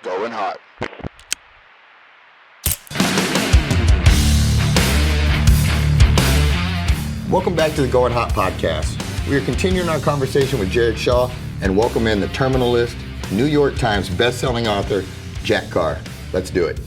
Going hot. Welcome back to the Going Hot podcast. We are continuing our conversation with Jared Shaw and welcome in the terminalist, New York Times best-selling author, Jack Carr. Let's do it.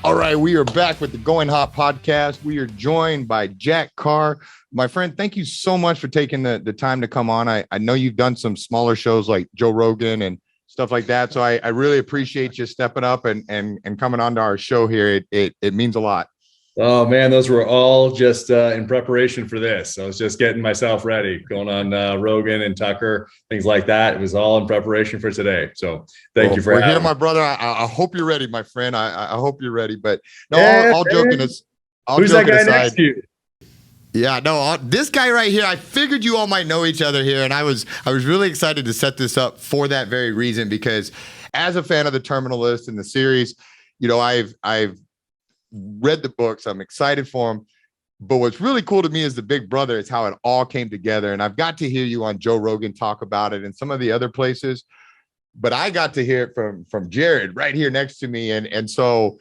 All right, we are back with the Going Hot podcast. We are joined by Jack Carr. My friend, thank you so much for taking the time to come on. I know you've done some smaller shows like Joe Rogan and stuff like that. So I really appreciate you stepping up and coming on to our show here. It means a lot. Oh man, those were all just in preparation for this. I was just getting myself ready, going on Rogan and Tucker, things like that. It was all in preparation for today. So thank you for having me. Here, my brother. I hope you're ready, my friend. I hope you're ready. But no, yeah, all joking aside. Who's that guy next to you? Yeah, no, this guy right here, I figured you all might know each other here. And I was really excited to set this up for that very reason, because as a fan of the Terminalist and the series, you know, I've read the books. I'm excited for them. But what's really cool to me is the big brother. It's how it all came together. And I've got to hear you on Joe Rogan talk about it and some of the other places. But I got to hear it from Jared right here next to me. And so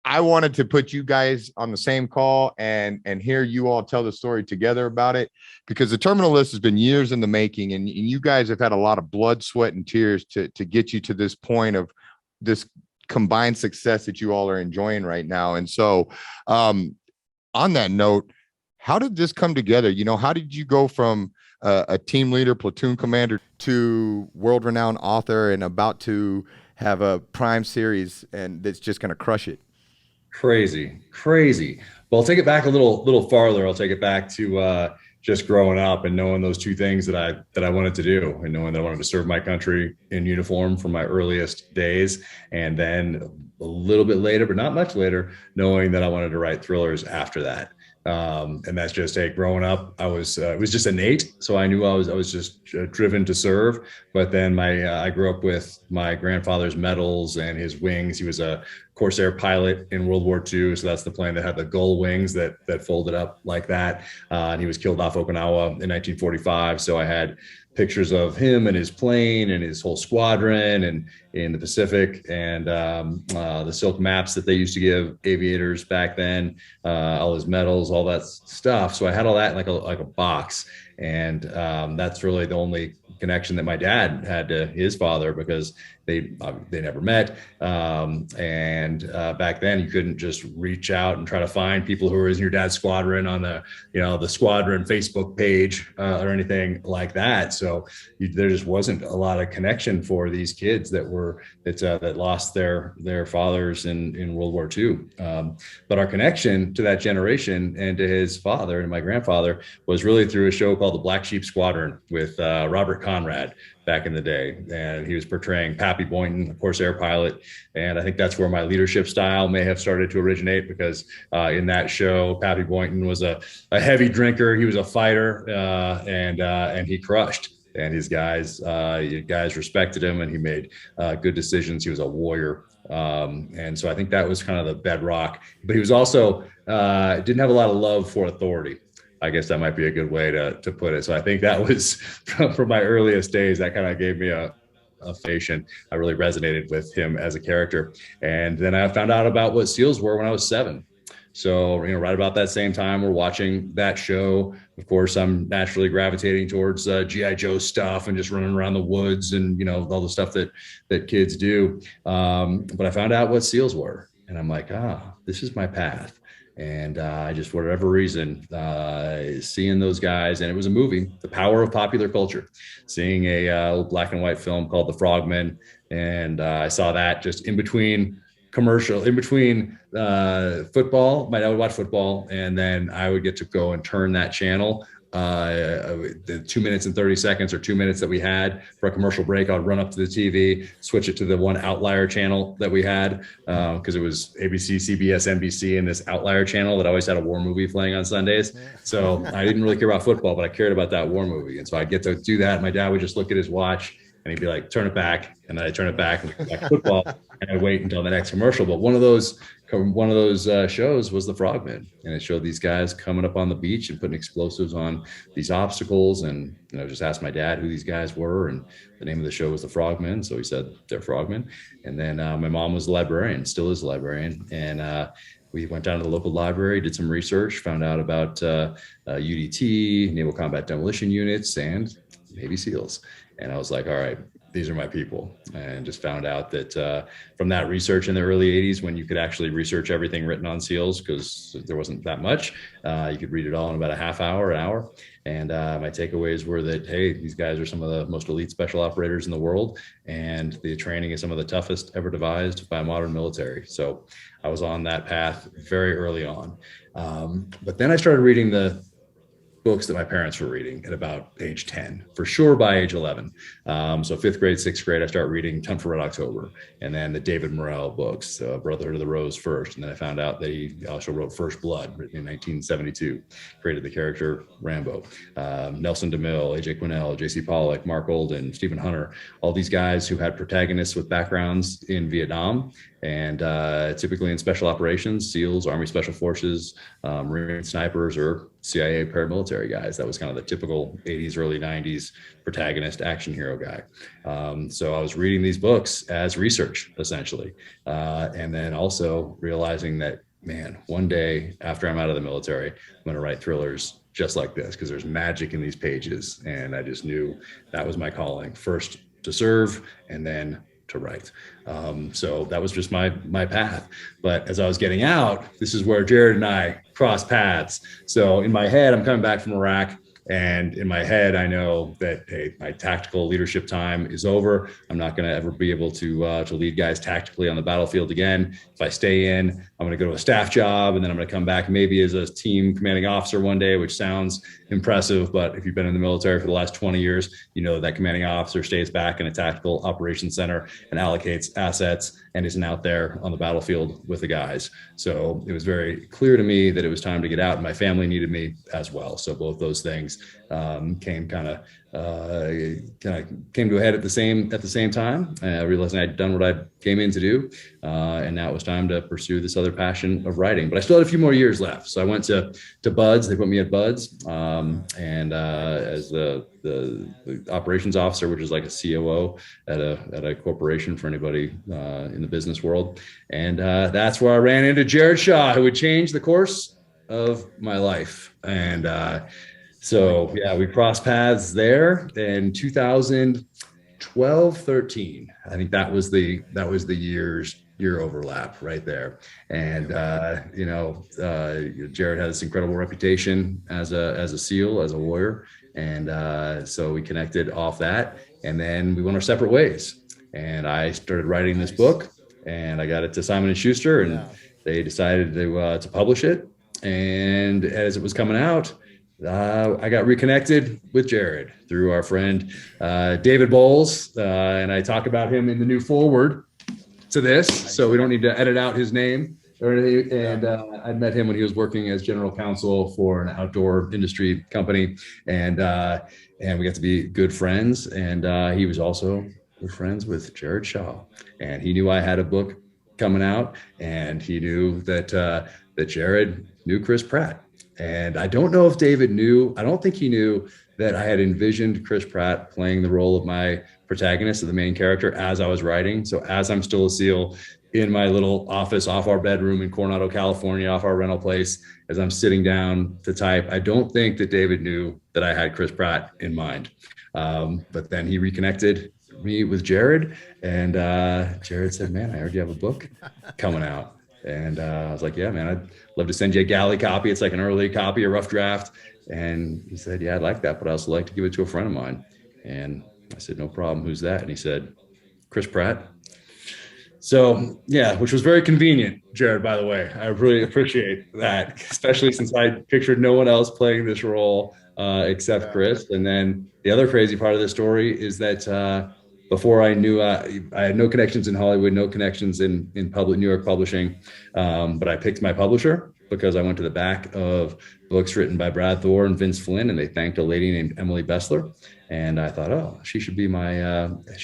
I wanted to put you guys on the same call and hear you all tell the story together about it, because the Terminalist has been years in the making, and you guys have had a lot of blood, sweat, and tears to get you to this point of this combined success that you all are enjoying right now. And so on that note, how did this come together? You know, how did you go from a team leader, platoon commander, to world-renowned author and about to have a prime series and that's just going to crush it? Crazy. Well, I'll take it back a little farther. I'll take it back to just growing up and knowing those two things that I wanted to do, and knowing that I wanted to serve my country in uniform from my earliest days. And then a little bit later, but not much later, knowing that I wanted to write thrillers after that. And that's just growing up, it was just innate. So I knew I was just driven to serve. But then I grew up with my grandfather's medals and his wings. He was a Corsair pilot in World War II. So that's the plane that had the gull wings that folded up like that. And he was killed off Okinawa in 1945. So I had pictures of him and his plane and his whole squadron and in the Pacific, and the silk maps that they used to give aviators back then, all his medals, all that stuff. So I had all that in like a box. And that's really the only connection that my dad had to his father, because they never met. And back then you couldn't just reach out and try to find people who were in your dad's squadron on the squadron Facebook page or anything like that. So there just wasn't a lot of connection for these kids that lost their fathers in World War II. But our connection to that generation and to his father and my grandfather was really through a show called The Black Sheep Squadron with Robert Conrad back in the day. And he was portraying Pappy Boynton, a Corsair pilot. And I think that's where my leadership style may have started to originate, because in that show, Pappy Boynton was a heavy drinker. He was a fighter, and he crushed. And his guys respected him, and he made good decisions. He was a warrior. And so I think that was kind of the bedrock. But he was also didn't have a lot of love for authority. I guess that might be a good way to put it. So I think that was from my earliest days, that kind of gave me a foundation. I really resonated with him as a character. And then I found out about what SEALs were when I was 7. So, right about that same time, we're watching that show. Of course, I'm naturally gravitating towards G.I. Joe stuff and just running around the woods and, all the stuff that kids do. But I found out what SEALs were, and I'm like, this is my path. And I just, for whatever reason, seeing those guys, and it was a movie, The Power of Popular Culture, seeing a black and white film called The Frogmen. And I saw that just in between football. My dad would watch football, and then I would get to go and turn that channel. The 2 minutes and 30 seconds or 2 minutes that we had for a commercial break, I'd run up to the TV, switch it to the one outlier channel that we had, because it was ABC, CBS, NBC, and this outlier channel that always had a war movie playing on Sundays. So I didn't really care about football, but I cared about that war movie. And so I'd get to do that. My dad would just look at his watch and he'd be like, turn it back. And then I'd turn it back and go back to football, and I'd wait until the next commercial. But one of those one of those shows was The Frogmen, and it showed these guys coming up on the beach and putting explosives on these obstacles. And just asked my dad who these guys were, and the name of the show was The Frogmen, so he said they're frogmen. And then my mom was a librarian, still is a librarian, and we went down to the local library, did some research, found out about UDT, Naval Combat Demolition Units, and Navy SEALs. And I was like, all right, these are my people. And just found out that from that research in the early 80s, when you could actually research everything written on SEALs, because there wasn't that much, you could read it all in about a half hour, an hour. And my takeaways were that, hey, these guys are some of the most elite special operators in the world, and the training is some of the toughest ever devised by a modern military. So I was on that path very early on. But then I started reading the books that my parents were reading at about age 10, for sure by age 11. So 5th grade, 6th grade, I start reading Hunt for Red October, and then the David Morrell books, Brotherhood of the Rose first. And then I found out that he also wrote First Blood, written in 1972, created the character Rambo. Nelson DeMille, AJ Quinnell, JC Pollock, Mark Olden, Stephen Hunter, all these guys who had protagonists with backgrounds in Vietnam, and typically in special operations, SEALs, Army Special Forces, Marine snipers, or CIA paramilitary guys. That was kind of the typical 80s, early 90s protagonist action hero guy. So I was reading these books as research, essentially. And then also realizing that, man, one day after I'm out of the military, I'm going to write thrillers just like this, because there's magic in these pages. And I just knew that was my calling, first to serve and then to write. So that was just my path. But as I was getting out, this is where Jared and I crossed paths. So in my head, I'm coming back from Iraq, and in my head, I know that, hey, my tactical leadership time is over. I'm not going to ever be able to lead guys tactically on the battlefield again. If I stay in, I'm going to go to a staff job, and then I'm going to come back maybe as a team commanding officer one day, which sounds impressive. But if you've been in the military for the last 20 years, you know that commanding officer stays back in a tactical operations center and allocates assets and isn't out there on the battlefield with the guys. So it was very clear to me that it was time to get out, and my family needed me as well. So both those things came to a head at the same time. Realizing I'd done what I came in to do, and now it was time to pursue this other passion of writing. But I still had a few more years left, so I went to Buds. They put me at Buds, and as the operations officer, which is like a COO at a corporation for anybody in the business world. And that's where I ran into Jared Shaw, who would change the course of my life. And so yeah, we crossed paths there in 2012, 13. I think that was the year overlap right there. And Jared had this incredible reputation as a SEAL, as a warrior. And so we connected off that, and then we went our separate ways. And I started writing this book, and I got it to Simon & Schuster, and they decided to publish it. And as it was coming out, I got reconnected with Jared through our friend David Bowles, and I talk about him in the new foreword to this, so we don't need to edit out his name or anything. And I met him when he was working as general counsel for an outdoor industry company, and we got to be good friends. And he was also good friends with Jared Shaw, and he knew I had a book coming out, and he knew that Jared knew Chris Pratt. And I don't know if David knew, I don't think he knew that I had envisioned Chris Pratt playing the role of my protagonist, of the main character, as I was writing. So as I'm still a SEAL in my little office off our bedroom in Coronado, California, off our rental place, as I'm sitting down to type, I don't think that David knew that I had Chris Pratt in mind. But then he reconnected me with Jared, and Jared said, man, I heard you have a book coming out. And I was like, yeah, man, I'd love to send you a galley copy. It's like an early copy, a rough draft. And he said, yeah, I'd like that, but I'd also like to give it to a friend of mine. And I said, no problem. Who's that? And he said, Chris Pratt. So yeah, which was very convenient, Jared, by the way. I really appreciate that, especially since I pictured no one else playing this role except Chris. And then the other crazy part of the story is that before I knew, I had no connections in Hollywood, no connections in public New York publishing, but I picked my publisher because I went to the back of books written by Brad Thor and Vince Flynn, and they thanked a lady named Emily Bessler. And I thought, oh, she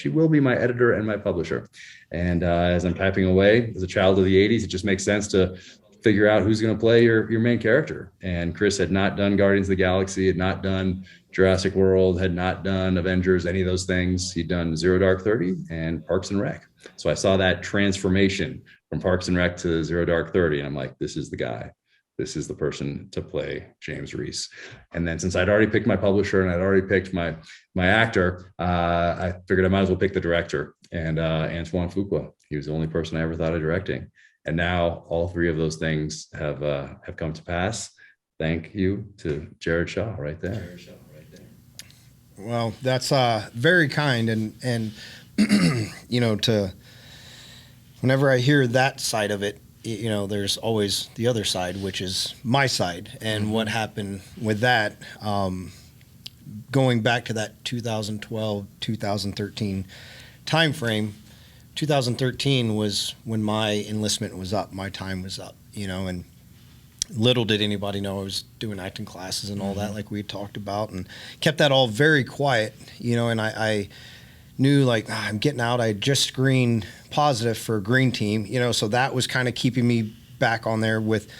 will be my editor and my publisher. And as I'm typing away, as a child of the 80s, it just makes sense to figure out who's going to play your main character. And Chris had not done Guardians of the Galaxy, had not done Jurassic World, had not done Avengers, any of those things. He'd done Zero Dark 30 and Parks and Rec. So I saw that transformation from Parks and Rec to Zero Dark 30. And I'm like, this is the guy. This is the person to play James Reese. And then since I'd already picked my publisher and I'd already picked my actor, I figured I might as well pick the director. And Antoine Fuqua, he was the only person I ever thought of directing. And now all three of those things have come to pass. Thank you to Jared Shaw right there. Well, that's very kind. And you know, whenever I hear that side of it, you know, there's always the other side, which is my side. And what happened with that, going back to that 2012, 2013 timeframe, 2013 was when my enlistment was up, my time was up, you know, and little did anybody know I was doing acting classes and all that, like we talked about, and kept that all very quiet, you know, and I knew like, I'm getting out. I just screened positive for a green team, you know, so that was kind of keeping me back on there with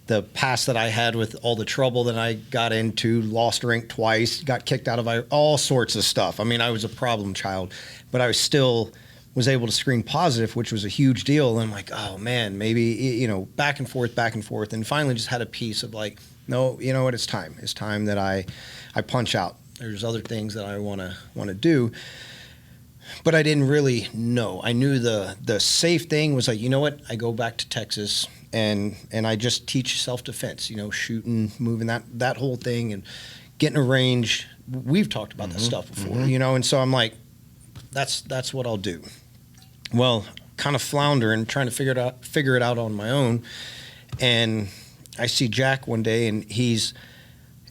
the past that I had with all the trouble that I got into, lost rank twice, got kicked out of all sorts of stuff. I mean, I was a problem child, but I was able to screen positive, which was a huge deal. And I'm like, oh man, maybe, you know, back and forth. And finally just had a piece of like, no, you know what, it's time. It's time that I punch out. There's other things that I want to do. But I didn't really know. I knew the safe thing was like, you know what, I go back to Texas and I just teach self-defense, you know, shooting, moving, that whole thing, and getting a range. We've talked about that stuff before, you know, and so I'm like, that's what I'll do. Well, kind of floundering, trying to figure it out on my own. And I see Jack one day, and he's,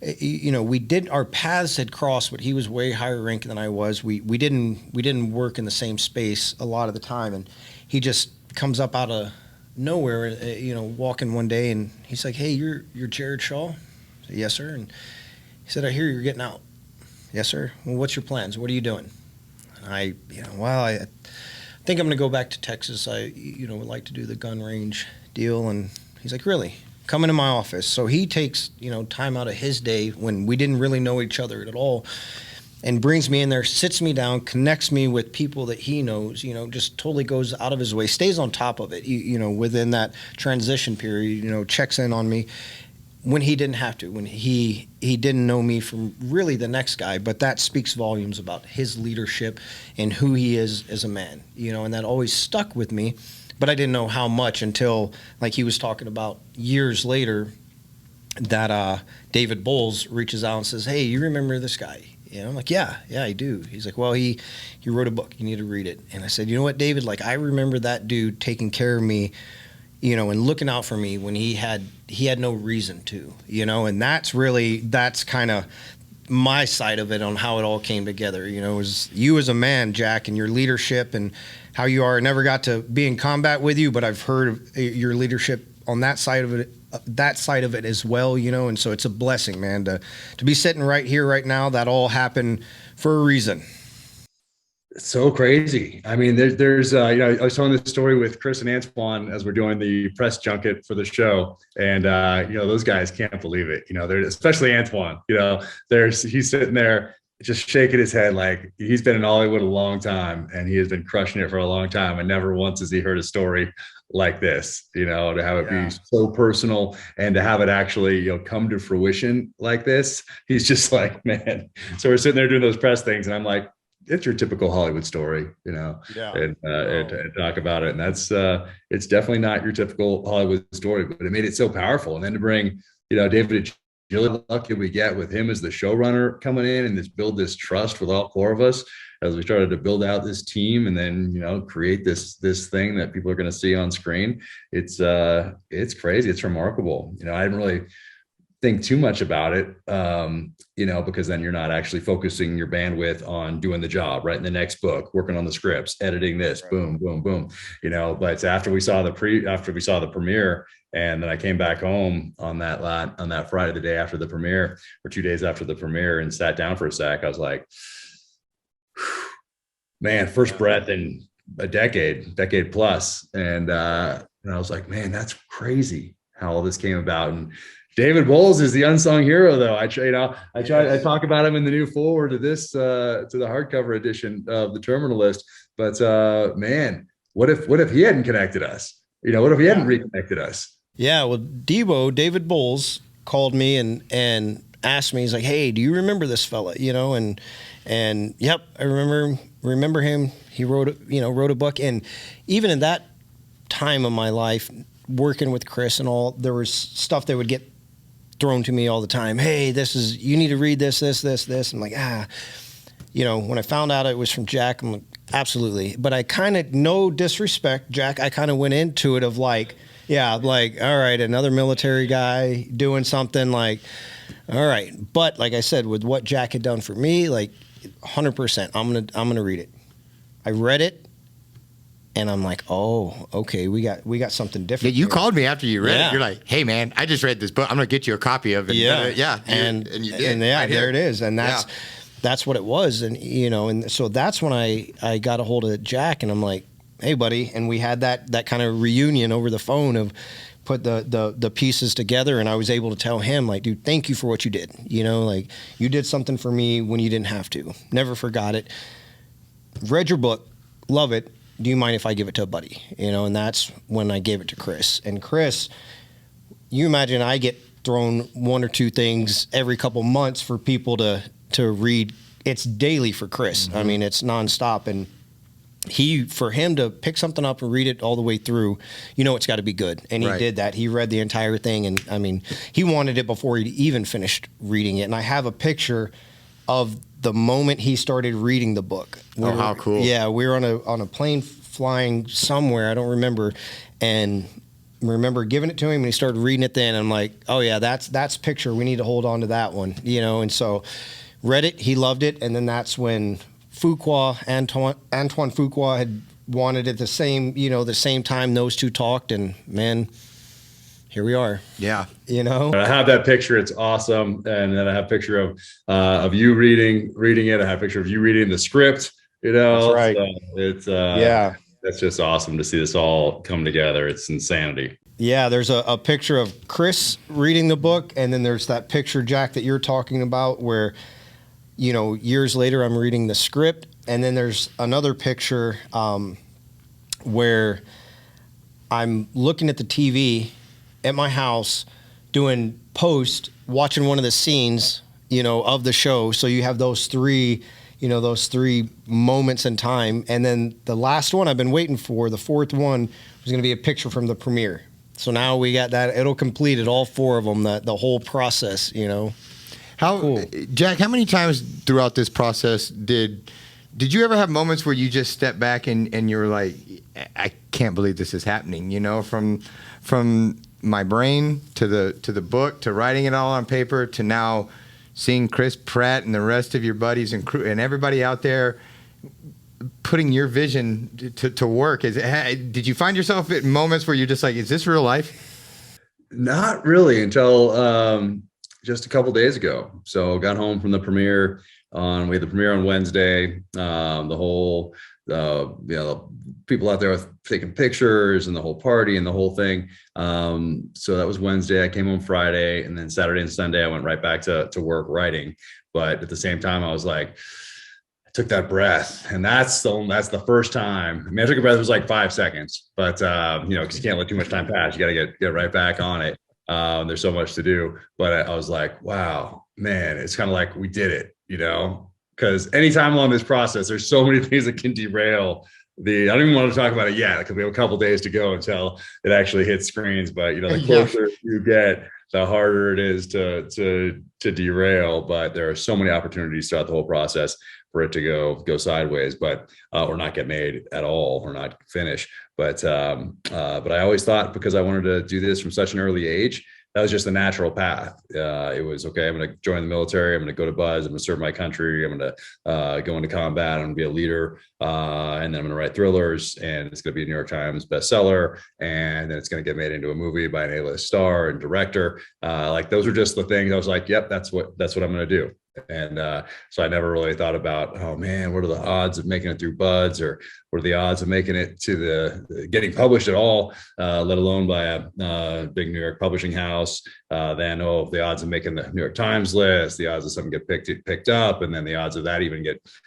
you know, our paths had crossed, but he was way higher rank than I was. We didn't work in the same space a lot of the time. And he just comes up out of nowhere, you know, walking one day, and he's like, hey, you're Jared Shaw? I said, yes, sir. And he said, I hear you're getting out. Yes, sir. Well, what's your plans? What are you doing? And I think I'm going to go back to Texas. I, you know, would like to do the gun range deal. And he's like, really? Come into my office. So he takes, you know, time out of his day when we didn't really know each other at all, and brings me in there, sits me down, connects me with people that he knows, you know, just totally goes out of his way, stays on top of it, you know, within that transition period, you know, checks in on me when he didn't have to, when he didn't know me from really the next guy. But that speaks volumes about his leadership and who he is as a man, you know, and that always stuck with me. But I didn't know how much until, like he was talking about years later, that David Bowles reaches out and says, hey, you remember this guy? And I'm like, yeah, I do. He's like, well, he wrote a book. You need to read it. And I said, you know what, David, like, I remember that dude taking care of me, you know, and looking out for me when he had no reason to, you know, and that's kind of my side of it on how it all came together. You know, it was you as a man, Jack, and your leadership and how you are. I never got to be in combat with you, but I've heard of your leadership on that side of it as well, you know, and so it's a blessing, man, to be sitting right here right now. That all happened for a reason. It's so crazy. I mean, there's you know, I was telling this story with Chris and Antoine as we're doing the press junket for the show, and you know, those guys can't believe it. You know, they're, especially Antoine, you know, he's sitting there just shaking his head like he's been in Hollywood a long time and he has been crushing it for a long time, and never once has he heard a story like this, you know, to have it be so personal and to have it actually, you know, come to fruition like this. He's just like, man. So we're sitting there doing those press things, and I'm like, it's your typical Hollywood story, you know, and talk about it. And that's, it's definitely not your typical Hollywood story, but it made it so powerful. And then to bring, you know, David, really lucky we get with him as the showrunner coming in and build this trust with all four of us as we started to build out this team, and then, you know, create this thing that people are going to see on screen. It's crazy. It's remarkable. You know, think too much about it, because then you're not actually focusing your bandwidth on doing the job, writing the next book, working on the scripts, editing this, boom, boom, boom, But after we saw the premiere, and then I came back home on that Friday, the day after the premiere, or 2 days after the premiere, and sat down for a sec, I was like, man, first breath in a decade plus. And I was like, man, that's crazy how all this came about. And David Bowles is the unsung hero, though. I talk about him in the new foreword to the hardcover edition of the Terminal List. But man, what if he hadn't connected us? What if he hadn't reconnected us? Yeah, well, David Bowles called me and asked me. He's like, "Hey, do you remember this fella?" And yep, I remember him. He wrote a book, and even in that time of my life, working with Chris and all, there was stuff that would get thrown to me all the time. Hey, you need to read this. I'm like, when I found out it was from Jack, I'm like, absolutely. But I kind of, no disrespect, Jack, I kind of went into it of like, all right, another military guy doing something, like, all right. But like I said, with what Jack had done for me, like 100%, I'm going to read it. I read it. And I'm like, oh, okay, we got something different. Yeah, you here. Called me after you read it. You're like, hey man, I just read this book. I'm gonna get you a copy of it. And you did. And right there it is. And that's what it was. And and so that's when I got a hold of Jack, and I'm like, hey buddy, and we had that kind of reunion over the phone of put the pieces together, and I was able to tell him, like, dude, thank you for what you did. Like, you did something for me when you didn't have to. Never forgot it. Read your book, love it. Do you mind if I give it to a buddy? And that's when I gave it to Chris. And Chris, you imagine I get thrown one or two things every couple months for people to read. It's daily for Chris. Mm-hmm. I mean, it's nonstop. And for him to pick something up and read it all the way through, it's got to be good. And he did that. He read the entire thing. And I mean, he wanted it before he even finished reading it. And I have a picture of the moment he started reading the book. How cool. Yeah, we were on a plane flying somewhere, I don't remember, and remember giving it to him, and he started reading it then. And I'm like, oh yeah, that's picture. We need to hold on to that one, and so read it, he loved it, and then that's when Antoine Fuqua had wanted it the same time those two talked, and man, here we are. Yeah. I have that picture. It's awesome. And then I have a picture of you reading it. I have a picture of you reading the script, That's right. So it's, that's just awesome to see this all come together. It's insanity. Yeah. There's a picture of Chris reading the book. And then there's that picture, Jack, that you're talking about where, years later I'm reading the script. And then there's another picture where I'm looking at the TV at my house doing post, watching one of the scenes, of the show. So you have those three moments in time. And then the last one I've been waiting for, the fourth one, was going to be a picture from the premiere. So now we got that. It'll complete it, all four of them, the whole process, How, cool. Jack, how many times throughout this process did you ever have moments where you just step back and you're like, I can't believe this is happening, from my brain to the book, to writing it all on paper, to now seeing Chris Pratt and the rest of your buddies and crew and everybody out there putting your vision to work? Did you find yourself at moments where you're just like, is this real life? Not really until just a couple days ago. So got home from the premiere we had the premiere on Wednesday. The whole people out there taking pictures and the whole party and the whole thing. So that was Wednesday. I came home Friday, and then Saturday and Sunday I went right back to work writing. But at the same time, I was like, I took that breath, and that's the first time. I mean, I took a breath. It was like 5 seconds, but because you can't let too much time pass. You got to get right back on it. There's so much to do, but I was like, wow, man, it's kind of like we did it, because anytime along this process, there's so many things that can derail I don't even want to talk about it yet, because we have a couple days to go until it actually hits screens. But the closer you get, the harder it is to derail. But there are so many opportunities throughout the whole process for it to go sideways, but or not get made at all, or not finish. But I always thought, because I wanted to do this from such an early age, that was just the natural path. It was, okay, I'm going to join the military. I'm going to go to BUD/S. I'm going to serve my country. I'm going to go into combat. I'm going to be a leader. And then I'm going to write thrillers, and it's going to be a New York Times bestseller. And then it's going to get made into a movie by an A-list star and director. Like, those are just the things I was like, yep, that's what I'm going to do. And so I never really thought about, oh man, what are the odds of making it through BUD/S, or what are the odds of making it to the getting published at all, let alone by a big New York publishing house. Then, the odds of making the New York Times list, the odds of something get picked up, and then the odds of that even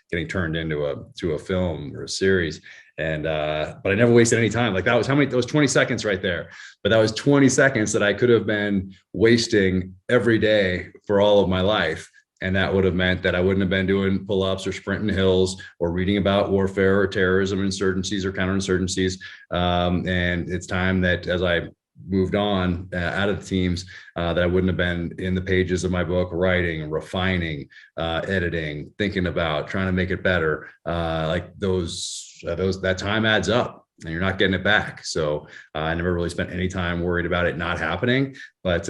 getting turned into a film or a series. And but I never wasted any time. Like, that was 20 seconds right there. But that was 20 seconds that I could have been wasting every day for all of my life. And that would have meant that I wouldn't have been doing pull-ups or sprinting hills or reading about warfare or terrorism, insurgencies or counterinsurgencies. And it's time that, as I moved on out of the teams, that I wouldn't have been in the pages of my book, writing, refining, editing, thinking about trying to make it better. Like that time adds up, and you're not getting it back. So I never really spent any time worried about it not happening. But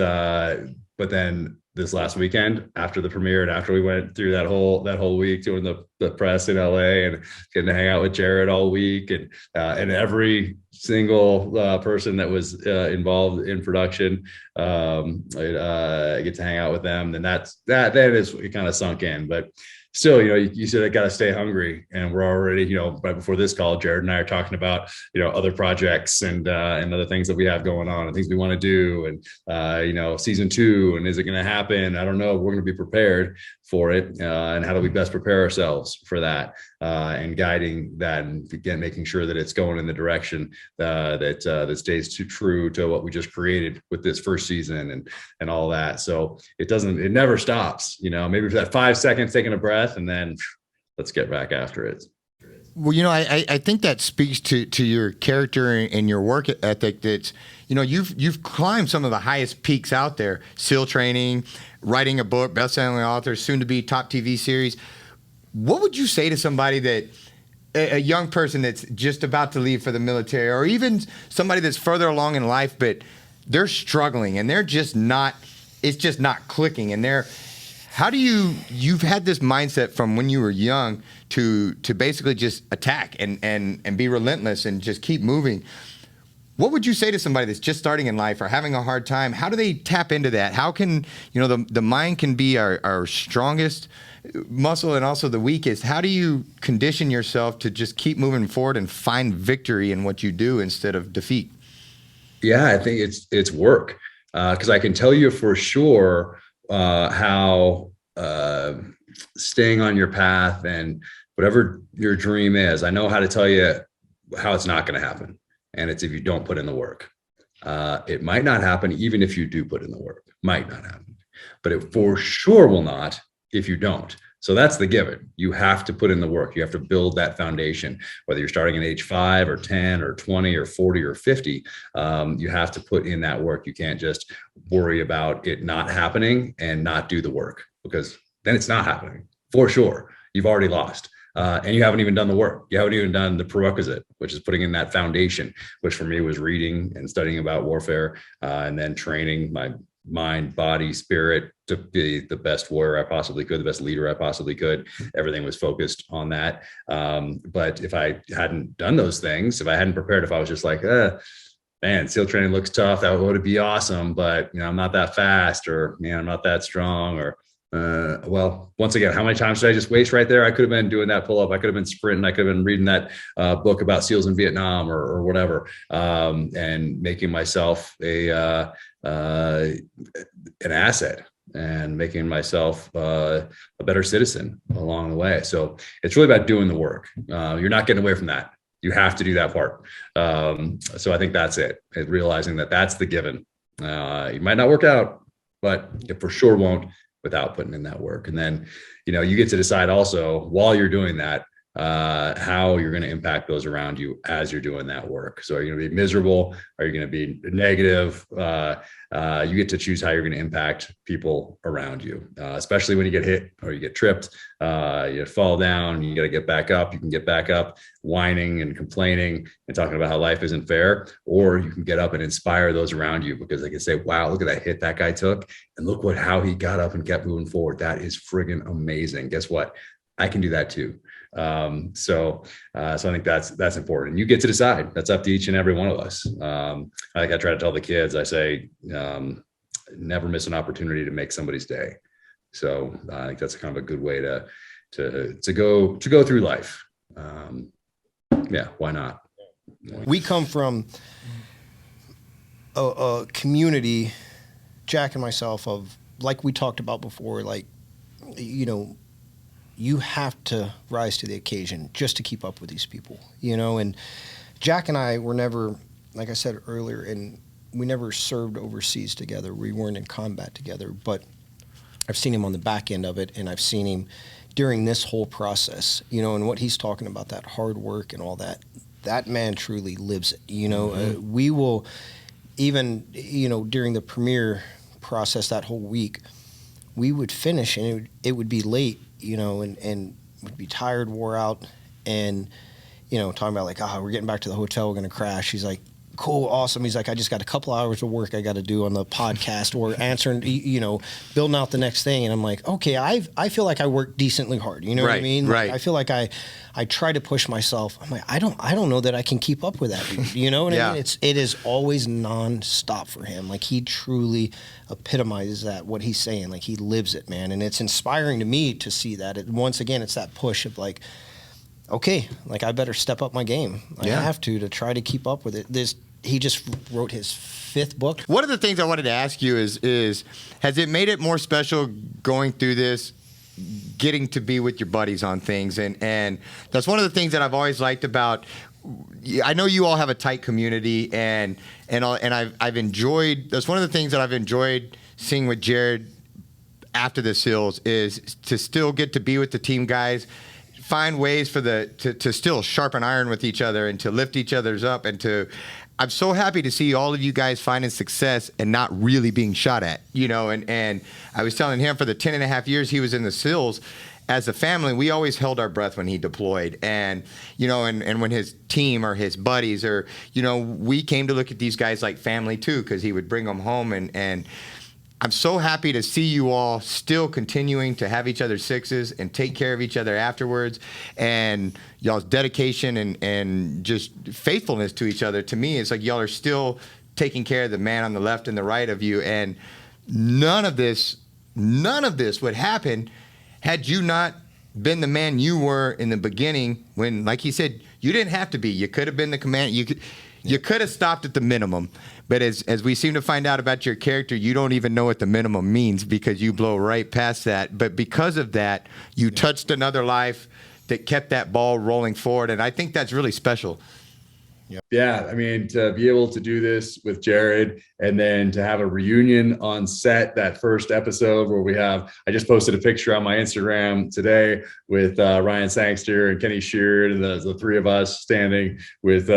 then this last weekend, after the premiere, and after we went through that whole week doing the press in LA and getting to hang out with Jared all week, and every single person that was involved in production, I get to hang out with them. Then that is, it kind of sunk in. But still, you said I got to stay hungry, and we're already, right before this call, Jared and I are talking about, other projects and other things that we have going on and things we want to do, and season 2, and is it going to happen? I don't know. We're going to be prepared for it, and how do we best prepare ourselves for that, and guiding that, and again, making sure that it's going in the direction that stays true to what we just created with this first season and all that. So it never stops. Maybe for that 5 seconds, taking a breath, and then let's get back after it. Well, I think that speaks to your character and your work ethic. That's, you've climbed some of the highest peaks out there: SEAL training, writing a book, best-selling author, soon to be top TV series. What would you say to somebody that, a young person that's just about to leave for the military, or even somebody that's further along in life, but they're struggling and it's just not clicking, and you've had this mindset from when you were young to basically just attack and be relentless and just keep moving. What would you say to somebody that's just starting in life or having a hard time? How do they tap into that? How can, the mind can be our strongest muscle and also the weakest. How do you condition yourself to just keep moving forward and find victory in what you do instead of defeat? Yeah, I think it's work. Because I can tell you for sure how staying on your path and whatever your dream is, I know how to tell you how it's not going to happen. And it's if you don't put in the work. It might not happen even if you do put in the work. Might not happen. But it for sure will not if you don't. So that's the given. You have to put in the work. You have to build that foundation, whether you're starting at age 5 or 10 or 20 or 40 or 50. You have to put in that work. You can't just worry about it not happening and not do the work, because then it's not happening for sure. You've already lost. And you haven't even done the work. You haven't even done the prerequisite, which is putting in that foundation, which for me was reading and studying about warfare, and then training my mind, body, spirit to be the best warrior I possibly could, the best leader I possibly could. Everything was focused on that. But if I hadn't done those things, if I hadn't prepared, if I was just like, man, SEAL training looks tough, that would be awesome, but I'm not that fast, or man, I'm not that strong, or well, once again, how many times did I just waste right there? I could have been doing that pull-up. I could have been sprinting. I could have been reading that book about SEALs in Vietnam or whatever, and making myself an asset and making myself a better citizen along the way. So it's really about doing the work. You're not getting away from that. You have to do that part. So I think that's it. Realizing that that's the given. It might not work out, but it for sure won't without putting in that work. And then, you get to decide also while you're doing that, how you're going to impact those around you as you're doing that work. So are you going to be miserable? Are you going to be negative? You get to choose how you're going to impact people around you, especially when you get hit or you get tripped, you fall down, you got to get back up. You can get back up whining and complaining and talking about how life isn't fair, or you can get up and inspire those around you because they can say, wow, look at that hit that guy took. And look how he got up and kept moving forward. That is friggin' amazing. Guess what? I can do that too. So I think that's important. You get to decide. That's up to each and every one of us. I try to tell the kids, I say, never miss an opportunity to make somebody's day. So I think that's kind of a good way to go through life. Yeah, why not? We come from a community, Jack and myself, of, like we talked about before, like, you know, you have to rise to the occasion just to keep up with these people, you know. And Jack and I were never, like I said earlier, and we never served overseas together. We weren't in combat together, but I've seen him on the back end of it, and I've seen him during this whole process, you know, and what he's talking about, that hard work and all that. That man truly lives it, you know. Mm-hmm. We will, even, you know, during the premiere process that whole week, we would finish and it would be late, you know, and would be tired, wore out, and, you know, talking about like, we're getting back to the hotel, we're going to crash. He's like, cool, awesome. He's like, I just got a couple hours of work I got to do on the podcast or answering, you know, building out the next thing. And I'm like, okay, I feel like I work decently hard. You know what I mean? Right. Like, I feel like I try to push myself. I'm like, I don't know that I can keep up with that dude. You know what I mean? It is always nonstop for him. Like, he truly epitomizes that, what he's saying. Like, he lives it, man. And it's inspiring to me to see that. Once again, it's that push of like, okay, like, I better step up my game. I have to try to keep up with it. He just wrote his 5th book. One of the things I wanted to ask you is has it made it more special going through this, getting to be with your buddies on things? And that's one of the things that I've always liked about, I know you all have a tight community, and I've enjoyed, that's one of the things that I've enjoyed seeing with Jared after the SEALs is to still get to be with the team guys, find ways for to still sharpen iron with each other and to lift each other's up, and I'm so happy to see all of you guys finding success and not really being shot at, you know. And I was telling him, for the 10 and a half years he was in the SEALs, as a family, we always held our breath when he deployed. And, you know, and when his team or his buddies or, you know, we came to look at these guys like family too, because he would bring them home. And I'm so happy to see you all still continuing to have each other's sixes and take care of each other afterwards. And y'all's dedication and just faithfulness to each other. To me, it's like y'all are still taking care of the man on the left and the right of you. And none of this would happen had you not been the man you were in the beginning, when, like he said, you didn't have to be. You could have been the commander. You could have stopped at the minimum. But as we seem to find out about your character, you don't even know what the minimum means, because you blow right past that. But because of that, you touched another life that kept that ball rolling forward. And I think that's really special. Yeah, I mean, to be able to do this with Jared and then to have a reunion on set, that first episode where I just posted a picture on my Instagram today with Ryan Sangster and Kenny Sheard and the three of us standing with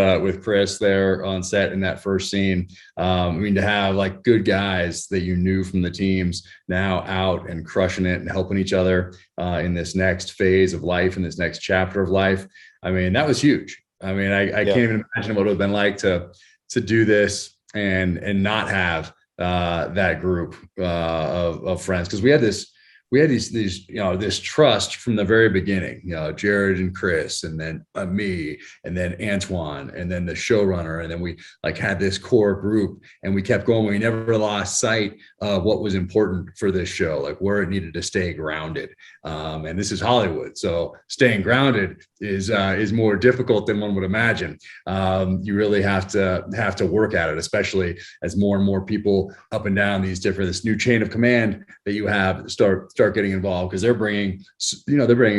Chris there on set in that first scene. I mean, to have like good guys that you knew from the teams now out and crushing it and helping each other in this next phase of life, in this next chapter of life. I mean, that was huge. I mean, I can't even imagine what it would have been like to do this and not have that group of friends, because we had these, you know, this trust from the very beginning, you know, Jared and Chris, and then me, and then Antoine, and then the showrunner. And then we like had this core group, and we kept going. We never lost sight of what was important for this show, like where it needed to stay grounded. And this is Hollywood, so staying grounded is more difficult than one would imagine. You really have to work at it, especially as more and more people up and down this new chain of command that you have start getting involved, because they're bringing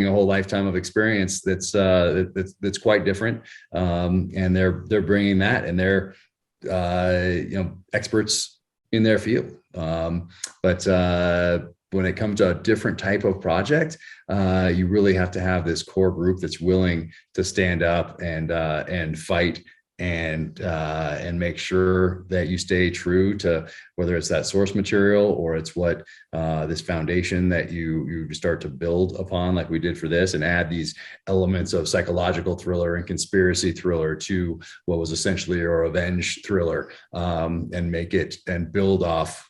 a whole lifetime of experience that's quite different, and they're bringing that, and they're experts in their field. But when it comes to a different type of project, you really have to have this core group that's willing to stand up and fight and make sure that you stay true to whether it's that source material or it's what this foundation that you start to build upon, like we did for this, and add these elements of psychological thriller and conspiracy thriller to what was essentially a revenge thriller, and make it and build off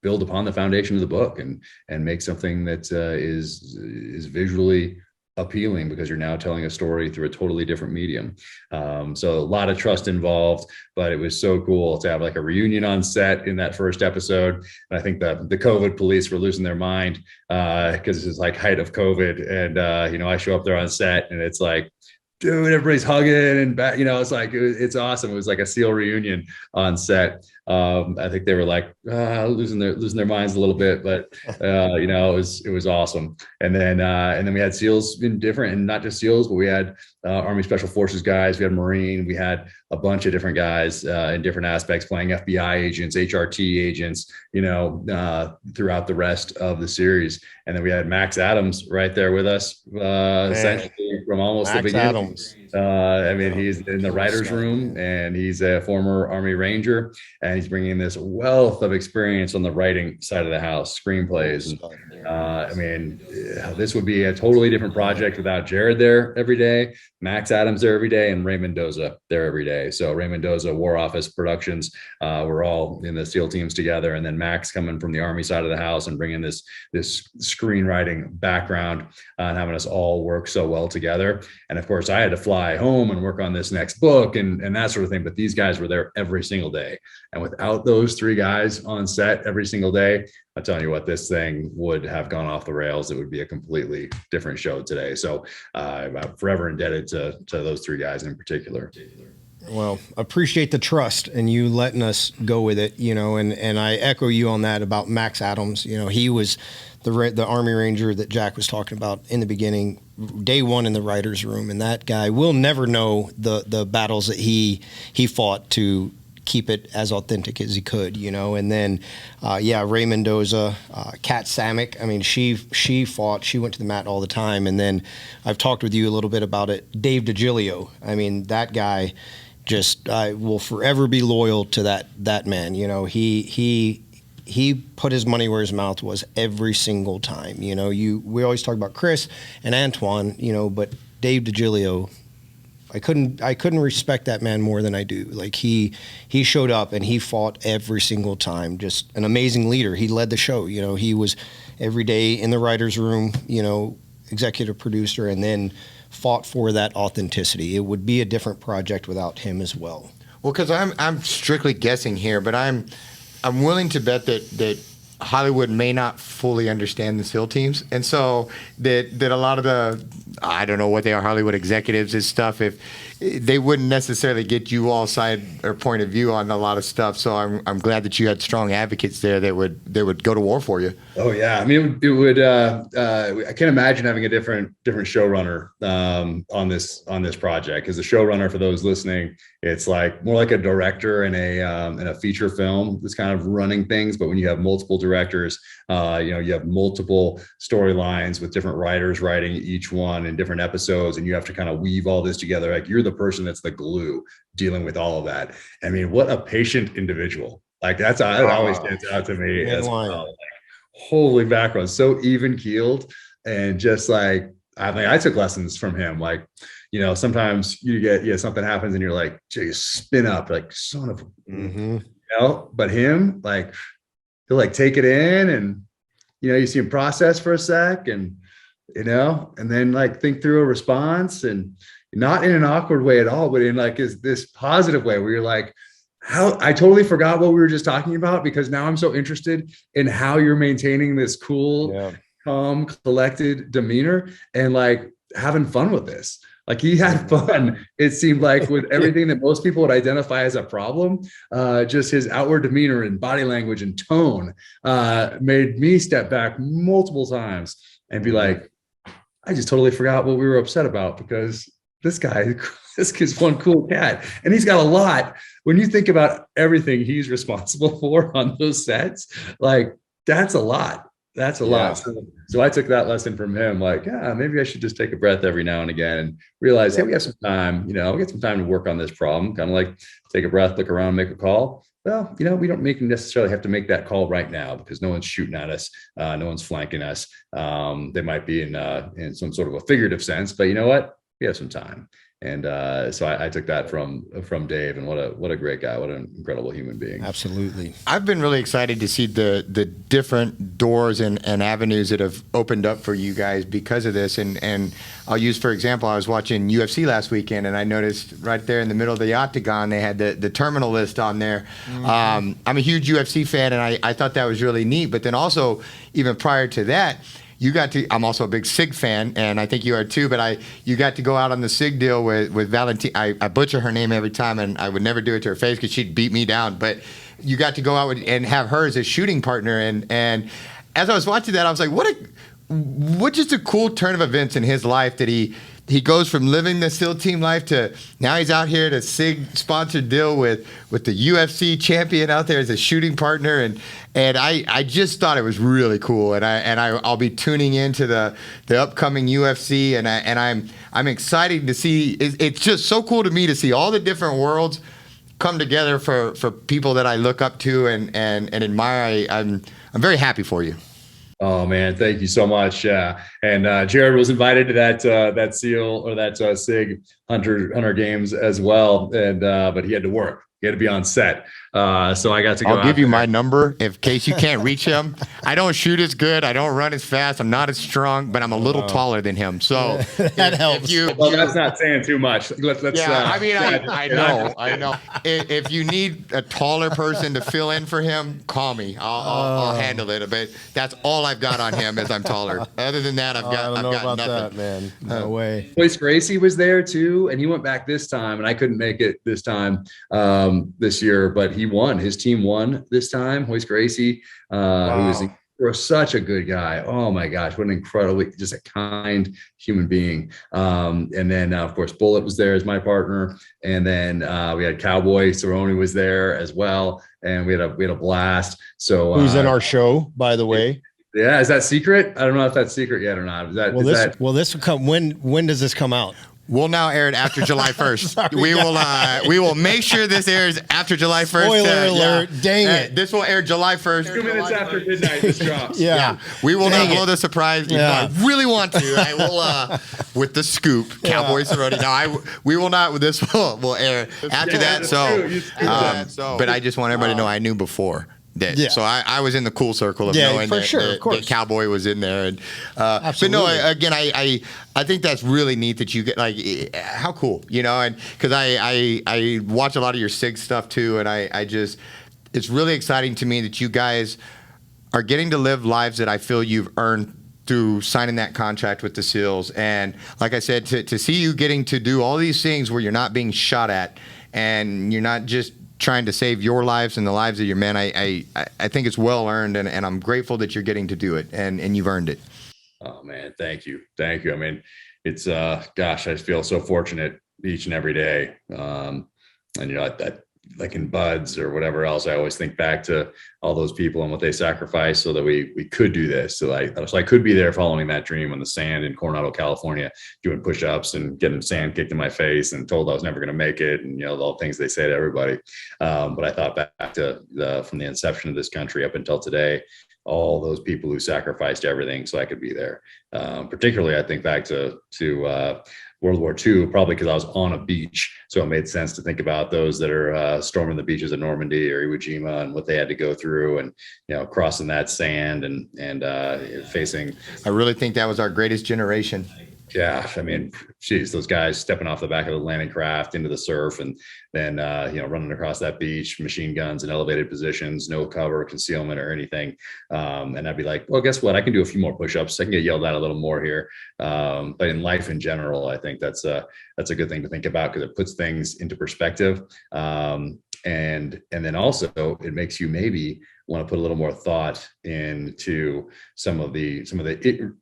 build upon the foundation of the book and make something that is visually appealing, because you're now telling a story through a totally different medium. So a lot of trust involved, but it was so cool to have like a reunion on set in that first episode. And I think that the COVID police were losing their mind because it's like height of COVID. And, I show up there on set and it's like, dude, everybody's hugging and back, it's like, it's awesome. It was like a SEAL reunion on set. I think they were like losing their minds a little bit, but it was awesome. And then we had SEALs in different, and not just SEALs, but we had Army Special Forces guys, we had Marine, we had a bunch of different guys in different aspects playing FBI agents, HRT agents, throughout the rest of the series. And then we had Max Adams right there with us, essentially from almost the beginning. Adams. He's in the writer's room, and he's a former Army Ranger, and he's bringing this wealth of experience on the writing side of the house, screenplays. This would be a totally different project without Jared there every day, Max Adams there every day, and Ray Mendoza there every day. So Ray Mendoza, War Office Productions, we're all in the SEAL teams together, and then Max coming from the Army side of the house and bringing this screenwriting background and having us all work so well together. And of course, I had to fly home and work on this next book and that sort of thing. But these guys were there every single day. And without those three guys on set every single day, I'm telling you what, this thing would have gone off the rails. It would be a completely different show today. So I'm forever indebted to those three guys in particular. Well, appreciate the trust and you letting us go with it, and I echo you on that about Max Adams. He was the Army Ranger that Jack was talking about in the beginning, day one in the writer's room. And that guy will never know the battles that he fought to keep it as authentic as he could, and then, Ray Mendoza, Kat Samick. She fought, she went to the mat all the time. And then I've talked with you a little bit about it. Dave DiGilio. That guy I will forever be loyal to that man. He put his money where his mouth was every single time. We always talk about Chris and Antoine, but Dave DiGilio, I couldn't respect that man more than I do. Like he showed up and he fought every single time. Just an amazing leader. He led the show. He was every day in the writer's room, executive producer, and then fought for that authenticity. It would be a different project without him as well. Well, because I'm strictly guessing here, but I'm willing to bet that Hollywood may not fully understand the SEAL teams, and so that a lot of the, I don't know what they are, Hollywood executives and stuff, if they wouldn't necessarily get you all side or point of view on a lot of stuff. So I'm glad that you had strong advocates there that would go to war for you. Oh yeah, it would. I can't imagine having a different showrunner on this project, because the showrunner, for those listening, it's like more like a director in a feature film that's kind of running things. But when you have multiple directors, you have multiple storylines with different writers writing each one in different episodes, and you have to kind of weave all this together. Like, you're the person that's the glue dealing with all of that. What a patient individual. Like, that always stands out to me as well. Like, holy background, so even keeled, and just like, I took lessons from him. Like, sometimes you get, something happens and you're like, you spin up, like, son of, but him, like, he'll like take it in, and, you see him process for a sec, and, and then like think through a response, and not in an awkward way at all, but in like this positive way where you're like, how I totally forgot what we were just talking about, because now I'm so interested in how you're maintaining this cool, calm, collected demeanor and like having fun with this. Like, he had fun, it seemed like, with everything that most people would identify as a problem. Just his outward demeanor and body language and tone made me step back multiple times and be like, I just totally forgot what we were upset about, because this kid's one cool cat, and he's got a lot. When you think about everything he's responsible for on those sets, like, That's a lot. That's a lot. So I took that lesson from him. Like, yeah, maybe I should just take a breath every now and again and realize, hey, we have some time. We get some time to work on this problem. Kind of like take a breath, look around, make a call. Well, we don't necessarily have to make that call right now because no one's shooting at us, no one's flanking us. They might be in some sort of a figurative sense, but you know what? We have some time. And so I took that from Dave, and what a great guy, what an incredible human being. Absolutely. I've been really excited to see the different doors and avenues that have opened up for you guys because of this. And I'll use, for example, I was watching UFC last weekend, and I noticed right there in the middle of the octagon, they had the terminal list on there. I'm a huge UFC fan, and I thought that was really neat. But then also, even prior to that, I'm also a big SIG fan, and I think you are too, but you got to go out on the SIG deal with Valentina. I butcher her name every time, and I would never do it to her face because she'd beat me down, but you got to go out and have her as a shooting partner, and as I was watching that, I was like, what just a cool turn of events in his life that he goes from living the SEAL team life to now he's out here to SIG sponsored deal with the UFC champion out there as a shooting partner, and I just thought it was really cool, and I'll be tuning into the upcoming UFC, and I'm excited to see. It's just so cool to me to see all the different worlds come together for people that I look up to and admire. I'm very happy for you. Oh man, thank you so much. Yeah, and Jared was invited to that SEAL or that SIG Hunter games as well, and but he had to work. He had to be on set. So I got to go. I'll give you my number in case you can't reach him. I don't shoot as good. I don't run as fast. I'm not as strong, but I'm a little taller than him. So that helps. Well, that's not saying too much. Let's I know. If you need a taller person to fill in for him, call me. I'll handle it. But that's all I've got on him is I'm taller. Other than that, I've got nothing. That, man. No way. Royce Gracie was there too, and he went back this time, and I couldn't make it this time this year, but he won. His team won this time. Royce Gracie, who was such a good guy. Oh my gosh, what an incredibly, just a kind human being. And then of course Bullet was there as my partner, and then we had Cowboy Cerrone was there as well, and we had a blast. So who's in our show, by the way? Yeah, is that secret? I don't know if that's secret yet or not. This will come. When does this come out? We'll now air it after July 1st. We will make sure this airs after July 1st. Spoiler alert. Yeah. Dang it. This will air July 1st. 2 minutes after midnight, this drops. Yeah. We will not blow the surprise. Yeah. I really want to. I will, with the scoop, Cowboys already. No, we will not. This will air after that. But I just want everybody to know I knew before. Yeah. So I was in the cool circle of knowing that Cowboy was in there, and but no, again, I think that's really neat that you get how cool, and because I watch a lot of your SIG stuff too, and I just it's really exciting to me that you guys are getting to live lives that I feel you've earned through signing that contract with the SEALs, and like I said, to see you getting to do all these things where you're not being shot at and you're not just trying to save your lives and the lives of your men, I think it's well earned, and I'm grateful that you're getting to do it, and you've earned it. Oh man, thank you. I mean, it's gosh, I feel so fortunate each and every day. And that like in buds or whatever else, I always think back to all those people and what they sacrificed so that we could do this. So I could be there following that dream on the sand in Coronado, California, doing push-ups and getting sand kicked in my face and told I was never going to make it. And, all the things they say to everybody. But I thought back to from the inception of this country up until today, all those people who sacrificed everything so I could be there. Particularly, I think back to World War II, probably because I was on a beach. So it made sense to think about those that are storming the beaches of Normandy or Iwo Jima and what they had to go through, and, crossing that sand and facing. I really think that was our greatest generation. Yeah, I mean, geez, those guys stepping off the back of the landing craft into the surf, and then running across that beach, machine guns in elevated positions, no cover, concealment, or anything. And I'd be like, well, guess what? I can do a few more push-ups. I can get yelled at a little more here. But in life in general, I think that's a good thing to think about because it puts things into perspective. and then also it makes you maybe want to put a little more thought into some of the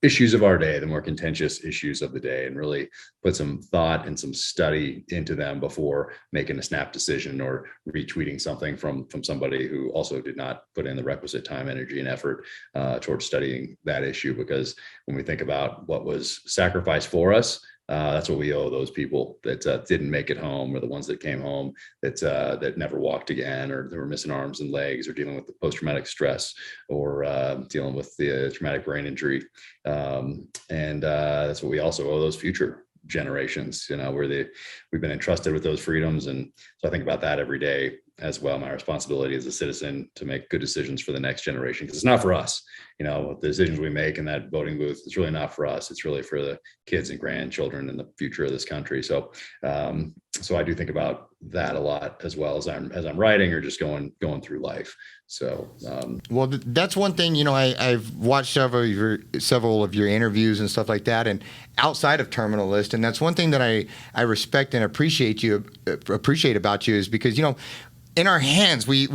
issues of our day, the more contentious issues of the day, and really put some thought and some study into them before making a snap decision or retweeting something from somebody who also did not put in the requisite time, energy, and effort towards studying that issue. Because when we think about what was sacrificed for us, that's what we owe those people that didn't make it home, or the ones that came home that never walked again, or they were missing arms and legs, or dealing with the post-traumatic stress, or dealing with the traumatic brain injury. And that's what we also owe those future generations, we've been entrusted with those freedoms. And so I think about that every day as well. My responsibility as a citizen to make good decisions for the next generation, because it's not for us. The decisions we make in that voting booth, it's really not for us. It's really for the kids and grandchildren and the future of this country. So, so I do think about that a lot, as well as I'm writing or just going through life. So, well, that's one thing. I've watched several of your interviews and stuff like that, and outside of Terminal List, and that's one thing that I respect and appreciate about you, is because in our hands we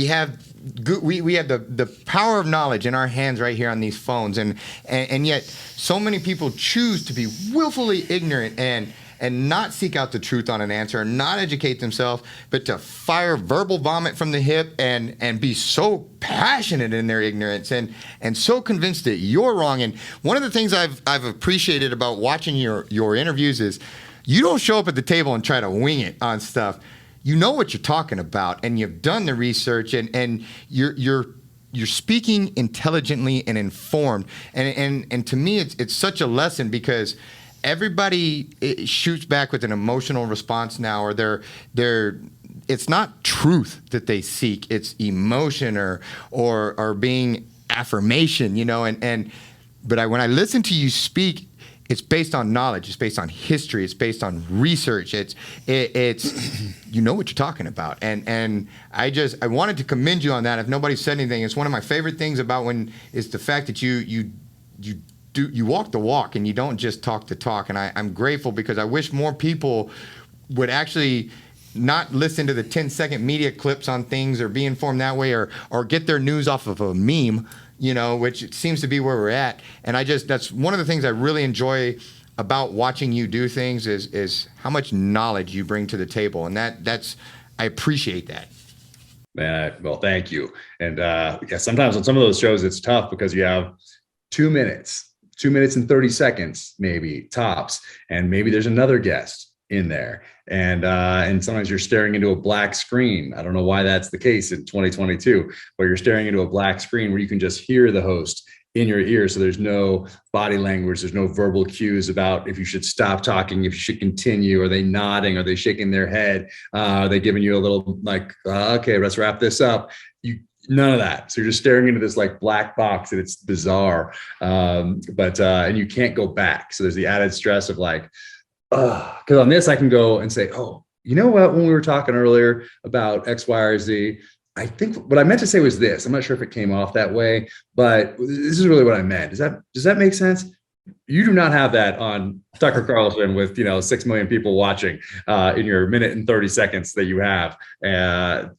have the power of knowledge in our hands right here on these phones, and yet so many people choose to be willfully ignorant and not seek out the truth on an answer, and not educate themselves, but to fire verbal vomit from the hip and be so passionate in their ignorance and so convinced that you're wrong. And one of the things I've appreciated about watching your interviews is you don't show up at the table and try to wing it on stuff. You know what you're talking about, and you've done the research, and you're speaking intelligently and informed. And to me, it's such a lesson, because everybody shoots back with an emotional response now, or it's not truth that they seek, it's emotion or being affirmation, but when I listen to you speak, it's based on knowledge, it's based on history, it's based on research, it's you know what you're talking about. And I wanted to commend you on that. If nobody said anything, it's one of my favorite things about is the fact that you walk the walk and you don't just talk the talk. And I'm grateful, because I wish more people would actually not listen to the 10-second media clips on things, or be informed that way, or get their news off of a meme, which seems to be where we're at. And that's one of the things I really enjoy about watching you do things, is how much knowledge you bring to the table. And I appreciate that. Man, well, thank you. And sometimes on some of those shows, it's tough, because you have 2 minutes and 30 seconds, maybe tops. And maybe there's another guest in there. And sometimes you're staring into a black screen. I don't know why that's the case in 2022, but you're staring into a black screen where you can just hear the host in your ear. So there's no body language, there's no verbal cues about if you should stop talking, if you should continue. Are they nodding? Are they shaking their head? Are they giving you a little okay, let's wrap this up? None of that. So you're just staring into this black box, and it's bizarre. But you can't go back. So there's the added stress of because on this I can go and say, oh, you know what? When we were talking earlier about X, Y, or Z, I think what I meant to say was this. I'm not sure if it came off that way, but this is really what I meant. Does that make sense? You do not have that on Tucker Carlson with 6 million people watching in your minute and 30 seconds that you have.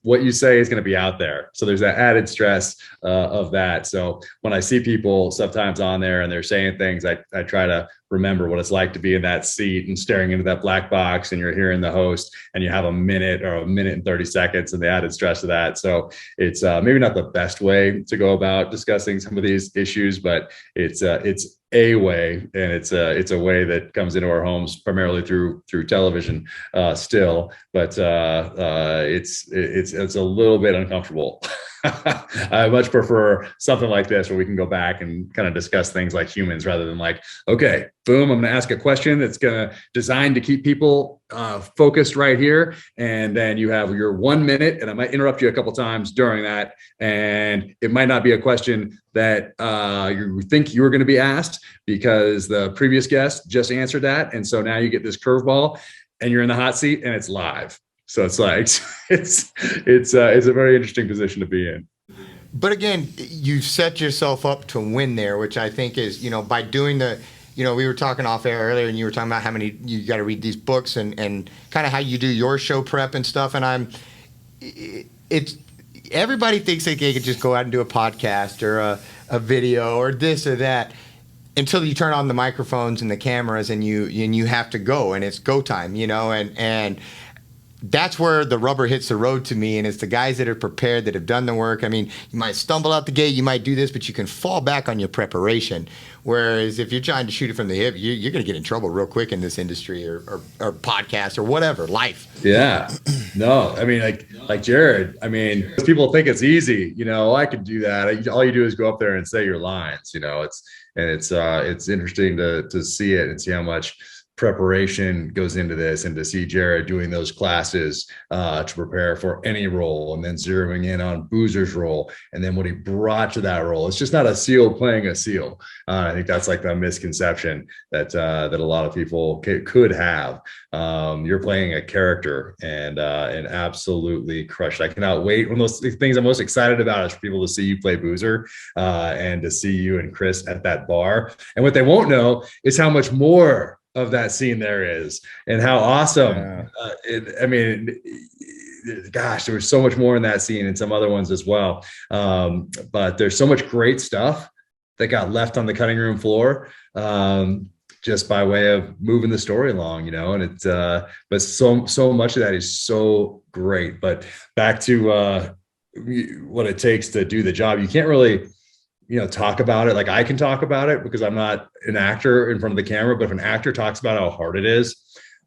What you say is going to be out there. So there's that added stress of that. So when I see people sometimes on there and they're saying things, I try to remember what it's like to be in that seat and staring into that black box, and you're hearing the host, and you have a minute and 30 seconds, and the added stress of that. So it's maybe not the best way to go about discussing some of these issues, but it's a way, and it's a way that comes into our homes primarily through television still, but it's a little bit uncomfortable. I much prefer something like this, where we can go back and kind of discuss things like humans, rather than okay, boom, I'm going to ask a question that's designed to keep people focused right here, and then you have your 1 minute, and I might interrupt you a couple times during that, and it might not be a question that you think you were going to be asked, because the previous guest just answered that, and so now you get this curveball, and you're in the hot seat, and it's live. So it's it's a very interesting position to be in. But again, you set yourself up to win there, which I think is, by doing we were talking off air earlier, and you were talking about how many you got to read these books and kind of how you do your show prep and stuff. And it's everybody thinks they can just go out and do a podcast or a video or this or that until you turn on the microphones and the cameras and you have to go, and it's go time, and that's where the rubber hits the road to me. And it's the guys that are prepared, that have done the work. I mean, you might stumble out the gate, you might do this, but you can fall back on your preparation. Whereas if you're trying to shoot it from the hip, you're going to get in trouble real quick in this industry or podcast or whatever, life. Yeah. No, I mean, like Jared, I mean, people think it's easy, I could do that. All you do is go up there and say your lines, it's interesting to see it and see how much preparation goes into this, and to see Jared doing those classes to prepare for any role, and then zeroing in on Boozer's role and then what he brought to that role. It's just not a SEAL playing a SEAL. I think that's like the misconception that a lot of people could have. You're playing a character and absolutely crushed. I cannot wait. One of those things I'm most excited about is for people to see you play Boozer and to see you and Chris at that bar. And what they won't know is how much more of that scene there is, and how awesome. Gosh, there was so much more in that scene and some other ones as well. But there's so much great stuff that got left on the cutting room floor, just by way of moving the story along, and it's, but so much of that is so great. But back to what it takes to do the job, you can't really, talk about it. Like I can talk about it because I'm not an actor in front of the camera, but if an actor talks about how hard it is,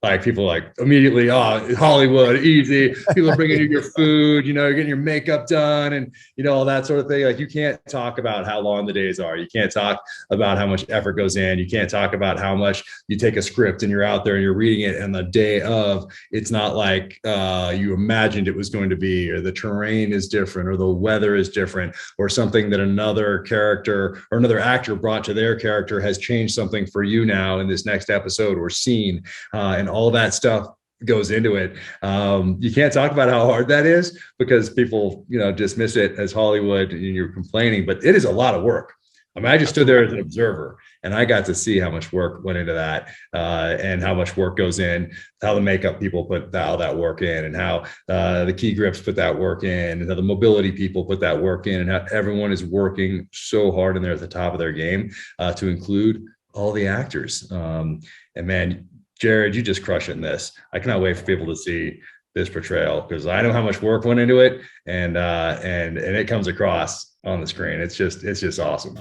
like people like immediately, oh, Hollywood, easy. People are bringing you your food, you're getting your makeup done and, all that sort of thing. Like you can't talk about how long the days are. You can't talk about how much effort goes in. You can't talk about how much you take a script and you're out there and you're reading it, and the day of, it's not like you imagined it was going to be, or the terrain is different, or the weather is different, or something that another character or another actor brought to their character has changed something for you now in this next episode or scene. And all that stuff goes into it. You can't talk about how hard that is because people, dismiss it as Hollywood and you're complaining, but it is a lot of work. I mean, I just stood there as an observer and I got to see how much work went into that, and how much work goes in, how the makeup people put all that work in, and how the key grips put that work in, and how the mobility people put that work in, and how everyone is working so hard and they're at the top of their game, to include all the actors. And man, Jared, you just crush it in this. I cannot wait for people to see this portrayal because I know how much work went into it, and it comes across on the screen. It's just awesome.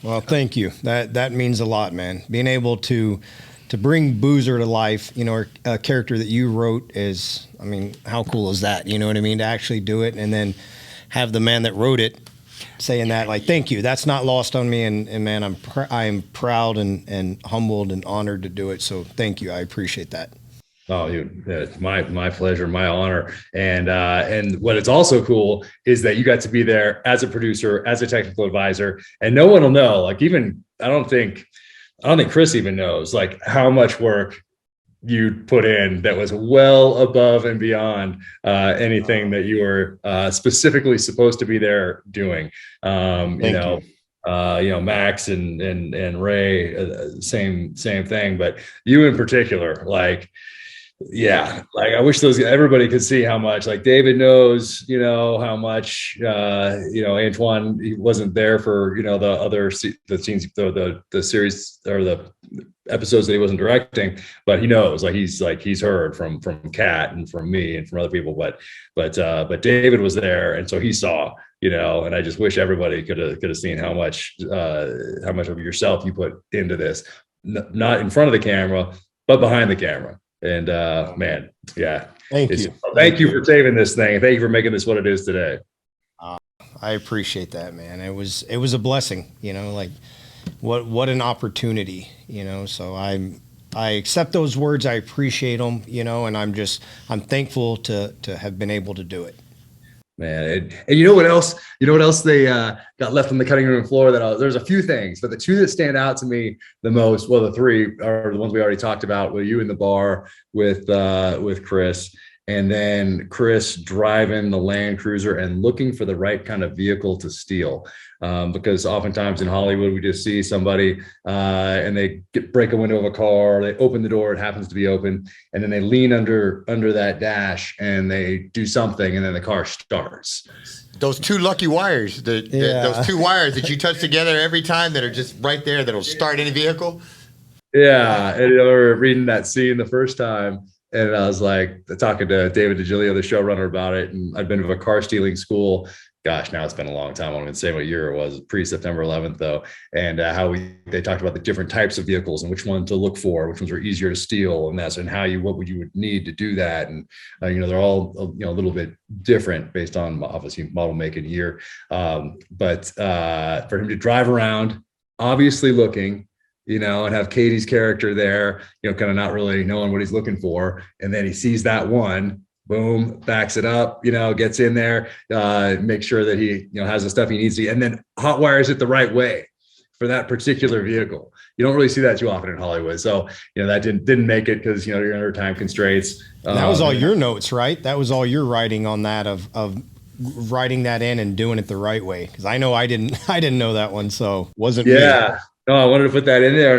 Well, thank you. That means a lot, man. Being able to bring Boozer to life, a character that you wrote is, I mean, how cool is that? You know what I mean? To actually do it and then have the man that wrote it saying that, like, thank you. That's not lost on me. And man, I'm proud and humbled and honored to do it. So thank you. I appreciate that. Oh, dude, it's my pleasure, my honor. And what it's also cool is that you got to be there as a producer, as a technical advisor, and no one will know, like, even, I don't think Chris even knows, like, how much work you put in that was well above and beyond anything that you were specifically supposed to be there doing. Max and Ray, same thing, but you in particular, like, yeah, like I wish everybody could see how much, like, David knows, how much, Antoine, he wasn't there for, the scenes, the series or the episodes that he wasn't directing, but he knows, he's heard from Kat and from me and from other people, but David was there. And so he saw, and I just wish everybody could have seen how much of yourself you put into this, not in front of the camera, but behind the camera. And man, yeah. Thank you for saving this thing. Thank you for making this what it is today. I appreciate that, man. It was a blessing, like what an opportunity, so I accept those words. I appreciate them, and I'm thankful to have been able to do it. Man, and you know what else? They got left on the cutting room floor. There's a few things, but the two that stand out to me the most, well, the three are the ones we already talked about. With you in the bar with Chris, and then Chris driving the Land Cruiser and looking for the right kind of vehicle to steal. Because oftentimes in Hollywood, we just see somebody and they break a window of a car, they open the door, it happens to be open, and then they lean under that dash and they do something, and then the car starts. Those two lucky wires, those two wires that you touch together every time that are just right there that'll start any vehicle. Yeah, and I remember reading that scene the first time, and I was like talking to David DiGilio, the showrunner, about it. And I'd been to a car stealing school. Gosh, now it's been a long time. I won't even say what year it was, pre-September 11th though. And how they talked about the different types of vehicles and which one to look for, which ones were easier to steal, and that's, and what would you need to do that. And they're all a little bit different based on obviously model, make, and year. But for him to drive around, obviously looking, and have Katie's character there, kind of not really knowing what he's looking for. And then he sees that one, boom, backs it up, gets in there, makes sure that he, has the stuff he needs to, and then hot wires it the right way for that particular vehicle. You don't really see that too often in Hollywood. So, that didn't make it because, you're under time constraints. That was all your notes, right? That was all your writing on that of writing that in and doing it the right way. Cause I know I didn't know that one. So wasn't me. No, I wanted to put that in there,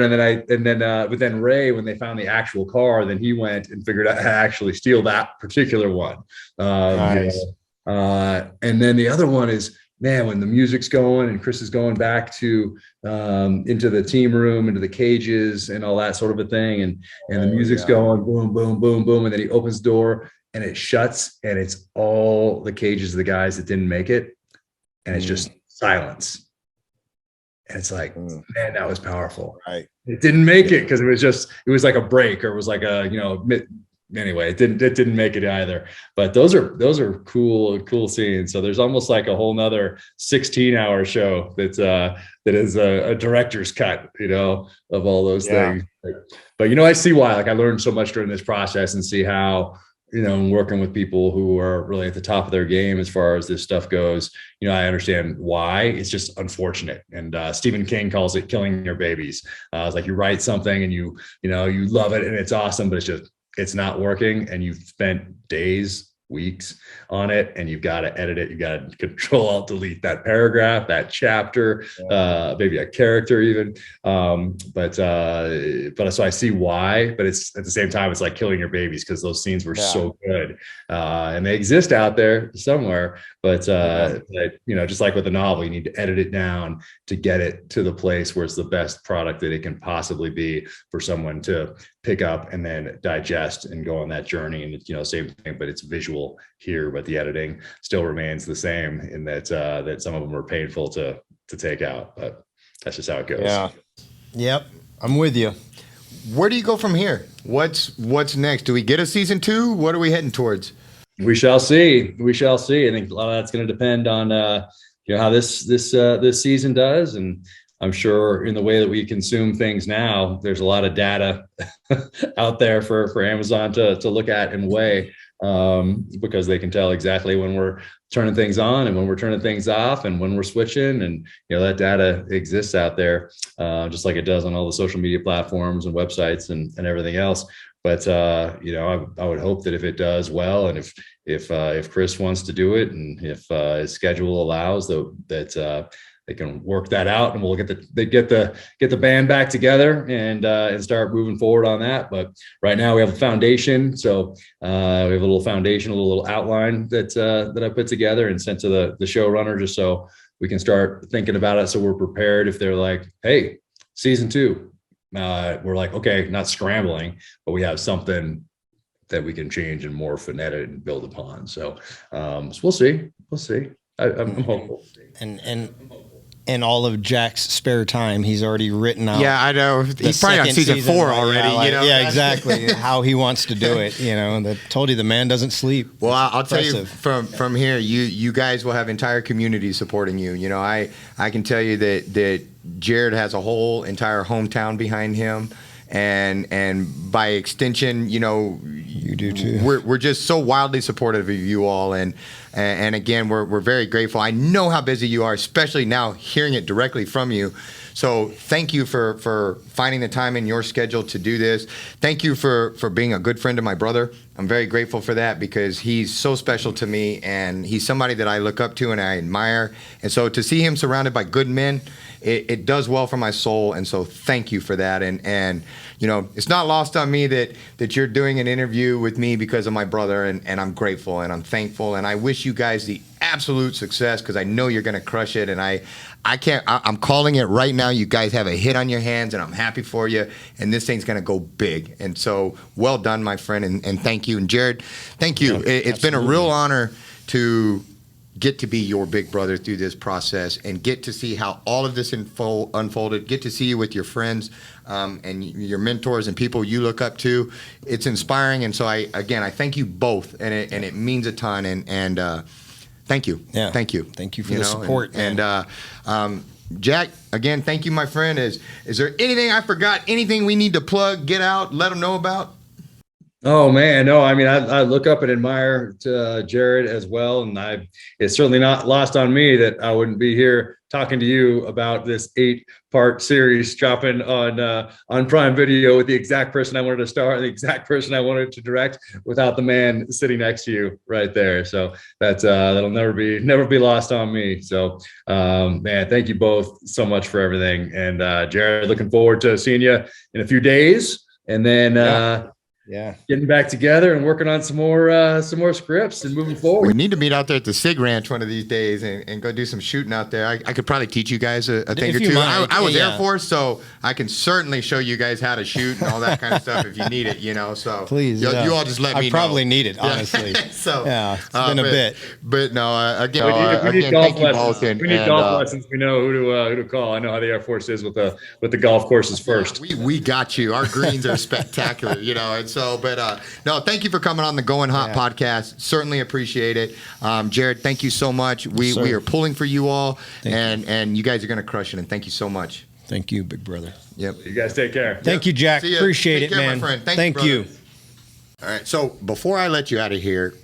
but then Ray, when they found the actual car, then he went and figured out how to actually steal that particular one. Nice. And then the other one is, man, when the music's going and Chris is going back to into the team room, into the cages and all that sort of a thing, and the music's going boom, boom, boom, boom, and then he opens the door and it shuts, and it's all the cages of the guys that didn't make it, and it's just silence. And it's like, man, that was powerful. Right. It didn't make it because it was like a break, or it was like a, anyway, it didn't make it either. But those are cool scenes. So there's almost like a whole nother 16-hour show that is a director's cut, of all those things. But I see why. Like, I learned so much during this process, and see how, working with people who are really at the top of their game as far as this stuff goes, I understand why. It's just unfortunate. And Stephen King calls it killing your babies. It's like you write something and you love it and it's awesome, but it's not working, and you've spent days, weeks on it, and you've got to edit it. You got to Control Alt Delete that paragraph, that chapter, maybe a character even. But so I see why, but it's at the same time, it's like killing your babies, because those scenes were so good, and they exist out there somewhere. But just like with a novel, you need to edit it down to get it to the place where it's the best product that it can possibly be for someone to pick up and then digest and go on that journey. And it's, same thing, but it's visual here, but the editing still remains the same in that some of them are painful to take out, but that's just how it goes. Yeah. Yep. I'm with you. Where do you go from here? What's next? Do we get a season 2? What are we heading towards? We shall see. I think a lot of that's going to depend on, how this season does. And I'm sure in the way that we consume things now, there's a lot of data out there for Amazon to look at and weigh, because they can tell exactly when we're turning things on and when we're turning things off and when we're switching. And, that data exists out there, just like it does on all the social media platforms and websites and everything else. But, I would hope that if it does well, and if Chris wants to do it, and if his schedule allows, that they can work that out, and we'll get the band back together and start moving forward on that. But right now we have a foundation, so we have a little foundation, a little outline that I put together and sent to the showrunner, just so we can start thinking about it, so we're prepared if they're like, hey, season 2. We're like, okay, not scrambling, but we have something that we can change and morph and edit and build upon. So we'll see. I'm hopeful. And all of Jack's spare time, he's already written out. Yeah, I know. He's probably on season 4 already. Yeah, exactly. How he wants to do it. Told you the man doesn't sleep. Well, I'll tell you from here, you guys will have entire communities supporting you. I can tell you that Jared has a whole entire hometown behind him. And by extension, you do too. We're just so wildly supportive of you all, and again, we're very grateful. I know how busy you are, especially now hearing it directly from you. So thank you for finding the time in your schedule to do this. Thank you for being a good friend of my brother. I'm very grateful for that because he's so special to me, and he's somebody that I look up to and I admire. And so to see him surrounded by good men, it does well for my soul. And so thank you for that. And you know, it's not lost on me that you're doing an interview with me because of my brother, and I'm grateful and I'm thankful, and I wish you guys the absolute success because I know you're going to crush it. And I'm calling it right now. You guys have a hit on your hands, and I'm happy for you. And this thing's going to go big. And so, well done, my friend, and thank you. And Jared, thank you. Yeah, it's been a real honor to get to be your big brother through this process and get to see how all of this unfolded. Get to see you with your friends and your mentors and people you look up to. It's inspiring. And so, I thank you both, and it means a ton. And thank you. Yeah. Thank you. Thank you for the support. And Jack, again, thank you, my friend. Is there anything I forgot? Anything we need to plug, get out, let them know about? Oh man, no. I mean, I look up and admire Jared as well, and it's certainly not lost on me that I wouldn't be here talking to you about this 8-part series dropping on Prime Video with the exact person I wanted to star, the exact person I wanted to direct, without the man sitting next to you right there. So that'll never be lost on me. So man, thank you both so much for everything, and Jared, looking forward to seeing you in a few days, and then. Yeah, getting back together and working on some more scripts and moving forward. We need to meet out there at the Sig Ranch one of these days and go do some shooting out there. I could probably teach you guys a thing or two. I was Air Force, so I can certainly show you guys how to shoot and all that kind of stuff if you need it, you know. So please, you all just let me know. I probably need it, honestly. So yeah, it's been a bit. But no, again, we need golf thank you both. lessons. We need golf lessons. We know who to call. I know how the Air Force is with the golf courses first. We got you. Our greens are spectacular, you know. And so, but no, thank you for coming on the Going Hot podcast. Certainly appreciate it. Jared, thank you so much. We are pulling for you all, and you guys are going to crush it. And thank you so much. Thank you, big brother. Yep. You guys take care. Thank you, Jack. Appreciate Take it, care, man. my friend. Thank you. All right. So before I let you out of here,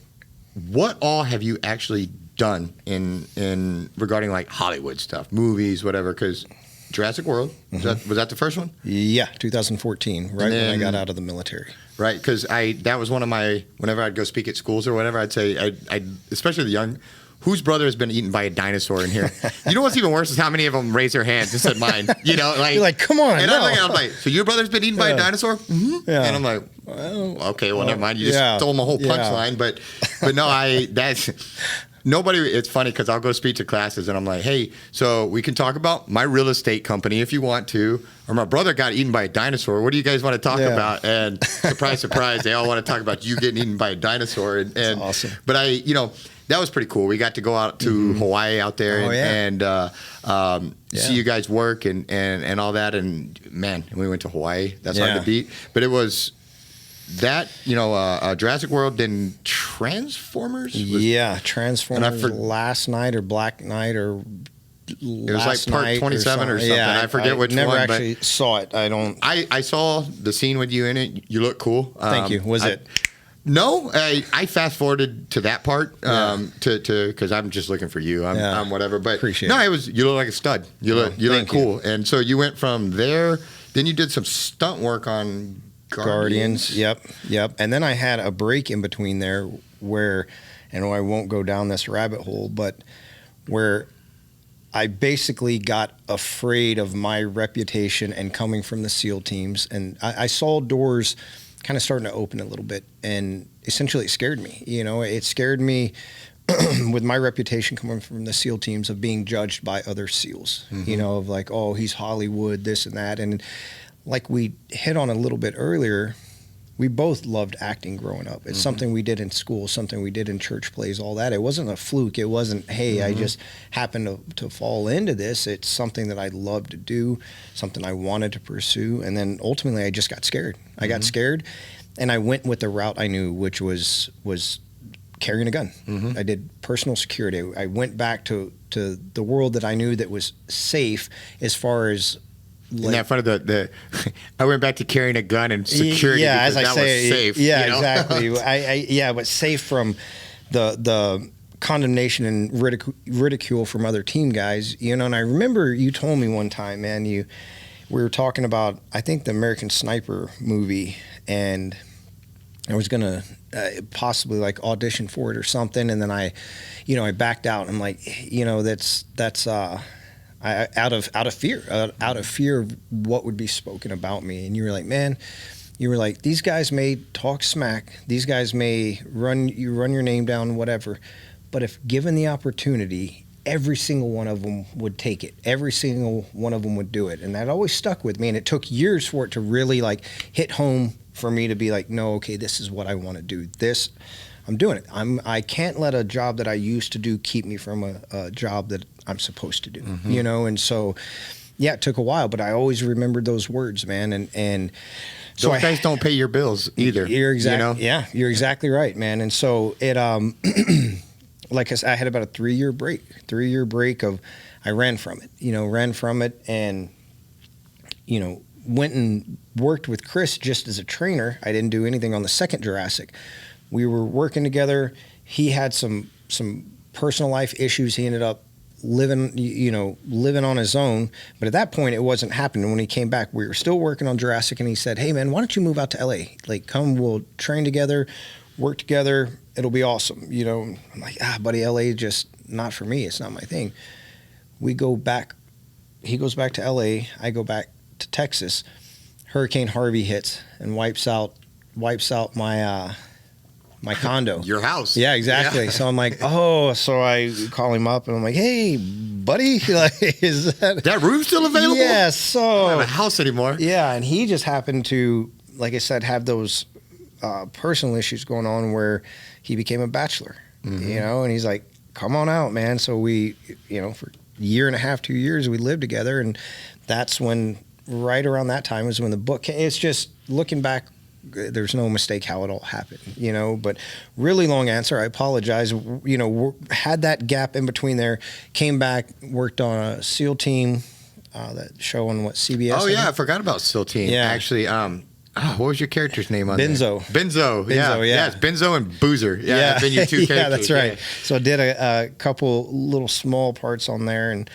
what all have you actually done in regarding like Hollywood stuff, movies, whatever? Because Jurassic World, was that the first one? Yeah, 2014, right when I got out of the military. Right, because that was one of my, whenever I'd go speak at schools or whatever, I'd say, I'd especially the young, whose brother has been eaten by a dinosaur in here? You know what's even worse is how many of them raise their hands and said mine. You know, like you're like, come on. And no. I'm like, so your brother's been eaten by a dinosaur? Mm-hmm. Yeah. And I'm like, well, okay, well, never mind. You just stole my whole punchline. But no, that's. Nobody, it's funny because I'll go speak to classes and I'm like, hey, so we can talk about my real estate company if you want to, or my brother got eaten by a dinosaur. What do you guys want to talk about? And surprise, surprise, they all want to talk about you getting eaten by a dinosaur. And that's awesome. But that was pretty cool. We got to go out to Hawaii out there and see you guys work and all that. And man, we went to Hawaii. That's hard to beat. But it was that, Jurassic World, then Transformers? Transformers Last Night or Black Night or it was like part 27 or something. I forget which one. I never actually saw it. I saw the scene with you in it. You look cool. Thank you. Was it? No, I fast forwarded to that part because I'm just looking for you. I'm whatever. But appreciate it was you look like a stud. You look cool. And so you went from there. Then you did some stunt work on Guardians. Yep. And then I had a break in between there where, and I won't go down this rabbit hole, but where I basically got afraid of my reputation and coming from the SEAL teams. And I saw doors kind of starting to open a little bit, and essentially it scared me. It scared me with my reputation coming from the SEAL teams of being judged by other SEALs, of like, oh, he's Hollywood, this and that. And like we hit on a little bit earlier, we both loved acting growing up. It's something we did in school, something we did in church plays, all that. It wasn't a fluke. It wasn't, hey, I just happened to fall into this. It's something that I loved to do, something I wanted to pursue. And then ultimately I just got scared. I got scared and I went with the route I knew, which was carrying a gun. I did personal security. I went back to the world that I knew that was safe as far as in that front of the I went back to carrying a gun and security because that was safe. Yeah, exactly. But safe from the condemnation and ridicule from other team guys. And I remember you told me one time, man, we were talking about, I think, the American Sniper movie, and I was going to possibly like audition for it or something. And then I backed out. I'm like, that's out of fear of what would be spoken about me. And you were like, man, these guys may talk smack. These guys may run your name down, whatever. But if given the opportunity, every single one of them would take it. Every single one of them would do it. And that always stuck with me. And it took years for it to really like hit home for me to be like, no, okay, this is what I want to do. This, I'm doing it. I can't let a job that I used to do keep me from a job that I'm supposed to do, And so, yeah, it took a while, but I always remembered those words, man. And so those guys don't pay your bills either. You're exactly, yeah, you're exactly right, man. And so it, like I said, I had about a 3-year break of, I ran from it, and, went and worked with Chris just as a trainer. I didn't do anything on the second Jurassic. We were working together. He had some personal life issues. He ended up living on his own. But at that point, it wasn't happening. When he came back, we were still working on Jurassic, and he said, hey, man, why don't you move out to LA? Like, come, we'll train together, work together. It'll be awesome. I'm like, buddy, LA just not for me. It's not my thing. We go back. He goes back to LA. I go back to Texas. Hurricane Harvey hits and wipes out my my condo. Your house. Yeah, exactly. Yeah. So I'm like, so I call him up and I'm like, hey, buddy, is that room still available? Yeah, so I don't have a house anymore. Yeah, and he just happened to, like I said, have those personal issues going on where he became a bachelor, and he's like, come on out, man. So we, for a year and a half, 2 years, we lived together, and that's when, right around that time is when the book came. It's just looking back, there's no mistake how it all happened, but really long answer. I apologize. Had that gap in between there, came back, worked on a SEAL team, that show on CBS. Oh yeah. I forgot about SEAL team. Yeah. Actually, what was your character's name on Benzo. There? Benzo. Yeah. Yes. Benzo and Boozer. Yeah. Been your two characters. Yeah, that's right. Yeah. So I did a couple little small parts on there. And,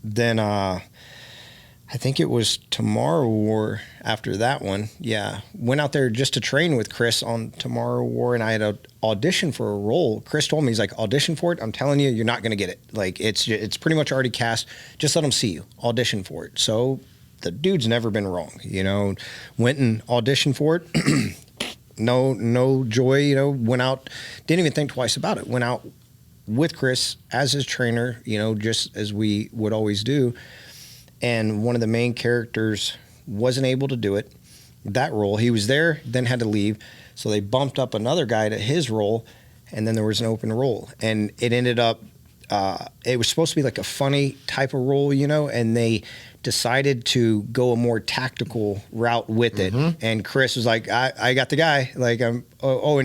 then, I think it was Tomorrow War after that one. Yeah. Went out there just to train with Chris on Tomorrow War, and I had an audition for a role. Chris told me, he's like, audition for it. I'm telling you, you're not going to get it. Like, it's pretty much already cast. Just let them see you. Audition for it. So the dude's never been wrong, Went and auditioned for it. No joy, went out, didn't even think twice about it. Went out with Chris as his trainer, just as we would always do. And one of the main characters wasn't able to do it, that role. He was there, then had to leave. So they bumped up another guy to his role, and then there was an open role. And it ended up, it was supposed to be like a funny type of role, and they decided to go a more tactical route with it. And Chris was like, I got the guy. Like, and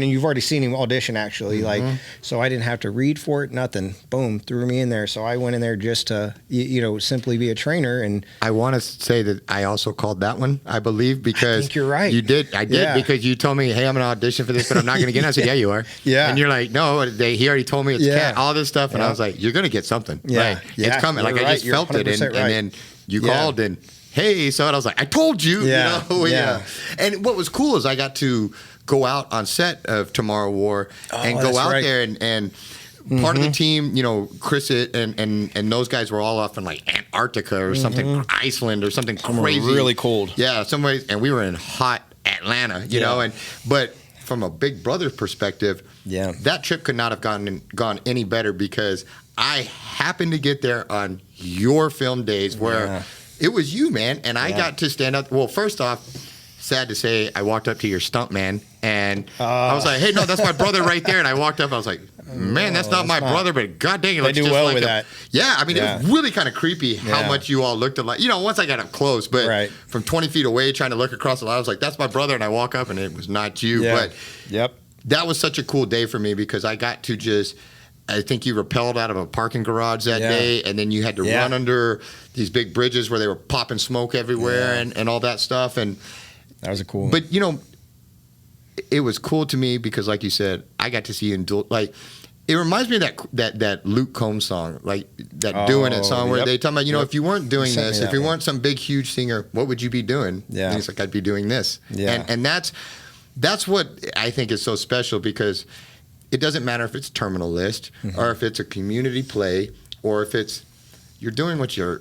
you've already seen him audition, actually. Like, so I didn't have to read for it, nothing. Boom, threw me in there. So I went in there just to, simply be a trainer. And I want to say that I also called that one, I believe, because I think you're right. You did. I did, because you told me, hey, I'm going to audition for this, but I'm not going to get it. I said, yeah, you are. Yeah. And you're like, no, he already told me it's cat, all this stuff. And I was like, you're going to get something. Yeah. Like, it's coming. Like, I just felt it. And then you called and, hey, so I was like, I told you, And what was cool is I got to go out on set of Tomorrow War and go out there and part of the team, Chris and those guys were all off in like Antarctica or something, Iceland or something crazy. Really cold. Yeah, some ways, and we were in hot Atlanta, but from a big brother perspective, that trip could not have gone any better because I happened to get there on your film days where it was you, man, and I got to stand up. Well, first off, sad to say, I walked up to your stunt man, and I was like, hey, no, that's my brother right there. And I walked up, I was like, man, that's not my brother, but god dang it, they do just well like with that. Yeah, I mean, it was really kind of creepy how much you all looked alike. Once I got up close, but from 20 feet away, trying to look across the line, I was like, that's my brother, and I walk up, and it was not you. But that was such a cool day for me because I got to just... I think you rappelled out of a parking garage that day, and then you had to run under these big bridges where they were popping smoke everywhere and all that stuff. And that was a cool. But it was cool to me because, like you said, I got to see you in It reminds me of that Luke Combs song, like that Doing It song, where they talk about, if you weren't doing this, if you weren't some big, huge singer, what would you be doing? Yeah. And he's like, I'd be doing this. Yeah. And that's what I think is so special, because it doesn't matter if it's terminal list or if it's a community play or if it's you're doing what you're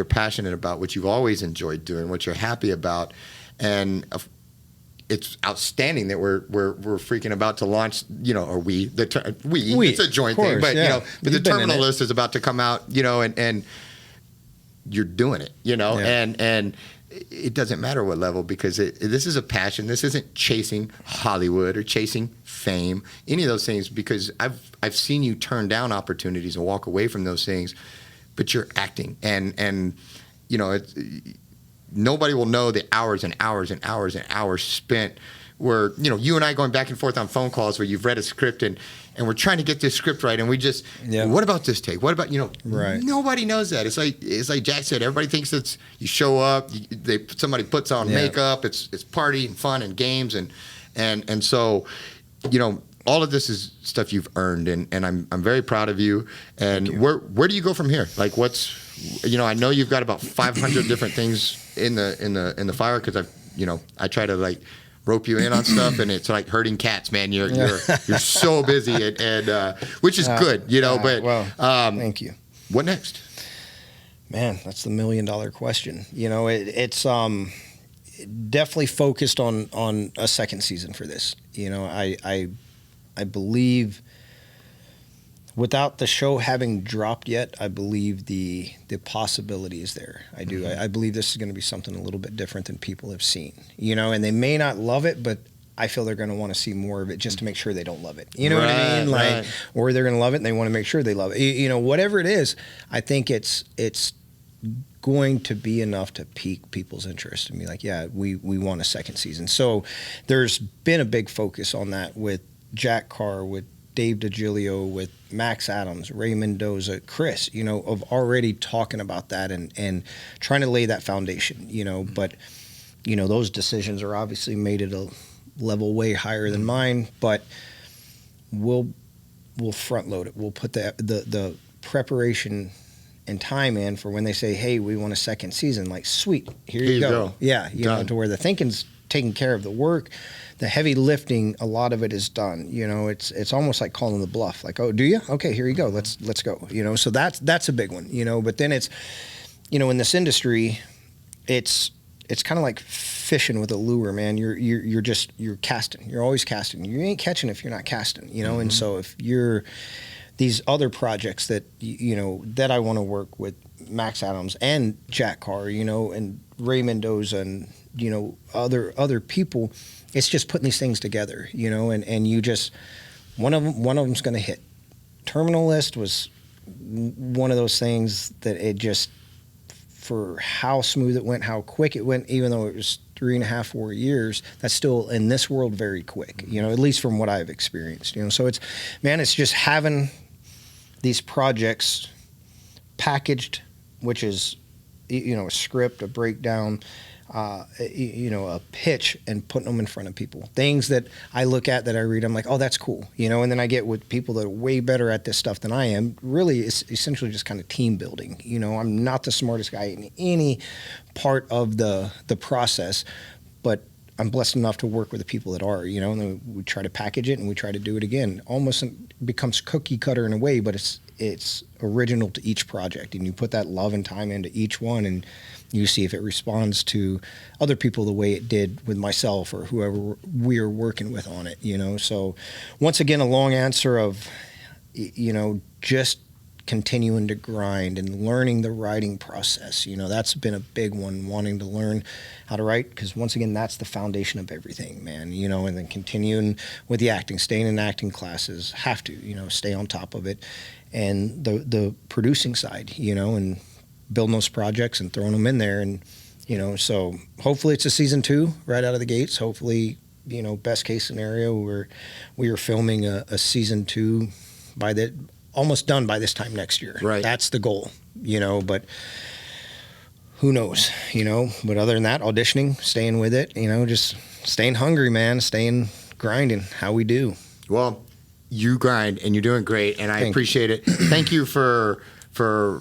passionate about, what you've always enjoyed doing, what you're happy about, and it's outstanding that we're freaking about to launch, or we it's a joint thing, but but the terminal list is about to come out, and you're doing it, and it doesn't matter what level, because this is a passion. This isn't chasing Hollywood or chasing fame, any of those things, because I've seen you turn down opportunities and walk away from those things, but you're acting, and it's nobody will know the hours and hours and hours and hours spent where, you and I going back and forth on phone calls where you've read a script and we're trying to get this script right, and we just, what about this take? What about, right. Nobody knows that. It's like Jack said, everybody thinks it's, you show up, somebody puts on makeup, it's party and fun and games, and so, all of this is stuff you've earned, and I'm very proud of you. And where do you go from here? Like, I know you've got about 500 different things in the fire, because I try to like rope you in on stuff, and it's like herding cats, man. You're so busy, and which is good, But thank you. What next? Man, that's the $1 million question. It's definitely focused on a second season for this. I believe, without the show having dropped yet, I believe the possibility is there. I do. Mm-hmm. I believe this is going to be something a little bit different than people have seen. And they may not love it, but I feel they're going to want to see more of it just to make sure they don't love it. You know what I mean? Like, or they're going to love it and they want to make sure they love it. Whatever it is, I think it's going to be enough to pique people's interest and be like, yeah, we want a second season. So there's been a big focus on that with Jack Carr, with Dave DiGilio, with Max Adams, Ray Mendoza, Chris, of already talking about that and trying to lay that foundation, but, those decisions are obviously made at a level way higher than mine, but we'll front load it. We'll put the preparation and time in for when they say, hey, we want a second season, like, sweet, here you go. Yeah, to where the thinking's taking care of the work. The heavy lifting, a lot of it is done. It's almost like calling the bluff. Like, oh, do you? Okay, here you go. Let's go. So that's a big one. But then it's, in this industry, it's kind of like fishing with a lure, man. You're casting. You're always casting. You ain't catching if you're not casting. Mm-hmm. And so if you're these other projects that that I want to work with Max Adams and Jack Carr, and Ray Mendoza and other people. It's just putting these things together, and you just one of them's going to hit. Terminal List was one of those things that it just, for how smooth it went, how quick it went, even though it was 3.5, 4 years, that's still in this world very quick, at least from what I've experienced, So it's just having these projects packaged, which is, a script, a breakdown, a pitch, and putting them in front of people. Things that I look at, that I read, I'm like, oh, that's cool, and then I get with people that are way better at this stuff than I am. Really, it's essentially just kind of team building. I'm not the smartest guy in any part of the process, but I'm blessed enough to work with the people that are, and then we try to package it and we try to do it again. Almost becomes cookie cutter in a way, but it's original to each project, and you put that love and time into each one, and you see if it responds to other people the way it did with myself or whoever we're working with on it, So once again, a long answer of, just continuing to grind and learning the writing process. That's been a big one, wanting to learn how to write, because once again, that's the foundation of everything, man, and then continuing with the acting, staying in acting classes, have to, stay on top of it, and the producing side, and building those projects and throwing them in there. And, so hopefully it's a season 2 right out of the gates. Hopefully, best case scenario, we are filming a season 2 almost done by this time next year. Right. That's the goal, but who knows, but other than that, auditioning, staying with it, just staying hungry, man, staying grinding, how we do. Well, you grind and you're doing great, and I appreciate it. Thank you for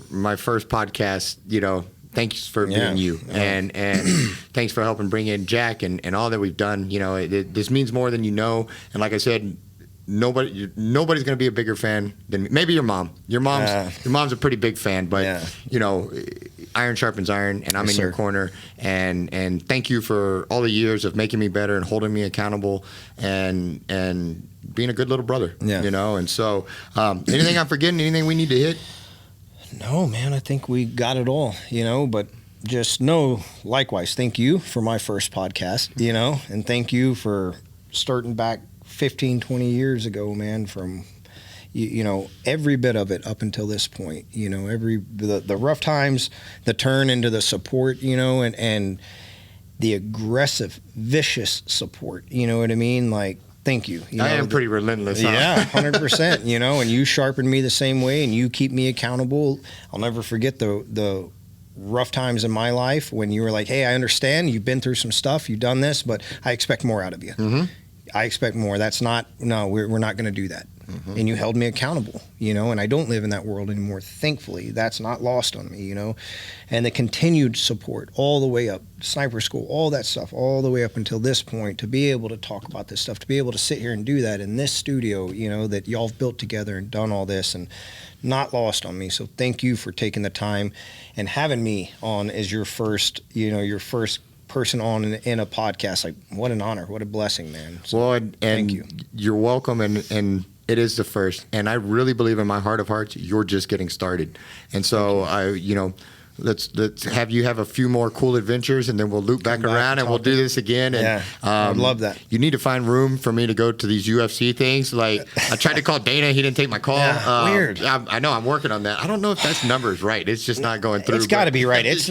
my first podcast. Thanks for being you, and thanks for helping bring in Jack and all that we've done. This means more than you know. And like I said, nobody's going to be a bigger fan than me. Maybe your mom. Your mom's a pretty big fan, but iron sharpens iron, and I'm in your corner. And thank you for all the years of making me better and holding me accountable and being a good little brother. And so anything I'm forgetting, anything we need to hit? No, man, I think we got it all, but just know, likewise, thank you for my first podcast, and thank you for starting back 15, 20 years ago, man, from, every bit of it up until this point, the rough times, the turn into the support, and the aggressive, vicious support, you know what I mean? Like, thank you. I am pretty relentless. Huh? Yeah, 100%. And you sharpen me the same way, and you keep me accountable. I'll never forget the rough times in my life when you were like, "Hey, I understand. You've been through some stuff. You've done this, but I expect more out of you. Mm-hmm. I expect more. That's not. No, we're not going to do that." Mm-hmm. And you held me accountable, and I don't live in that world anymore. Thankfully, that's not lost on me, and the continued support all the way up, sniper school, all that stuff, all the way up until this point, to be able to talk about this stuff, to be able to sit here and do that in this studio, that y'all have built together and done all this, and not lost on me. So thank you for taking the time and having me on as your first person on in a podcast. Like, what an honor, what a blessing, man. So, well, and thank you. You're welcome, and it is the first, and I really believe in my heart of hearts you're just getting started. And so let's have you have a few more cool adventures, and then we'll loop back around and we'll do this again. And I would love that. You need to find room for me to go to these UFC things. Like, I tried to call Dana, he didn't take my call. Weird. I know, I'm working on that. I don't know if that number is right. It's just not going through. It's got to be right. It's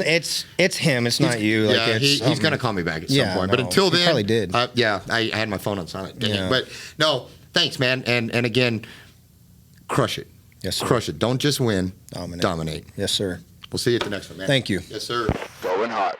him. It's not you. Like, he's going to call me back at some point. But until then, he probably did. I had my phone on silent. But no. Thanks, man. And again, crush it. Yes, sir. Crush it. Don't just win. Dominate. Yes, sir. We'll see you at the next one, man. Thank you. Yes, sir. Going hot.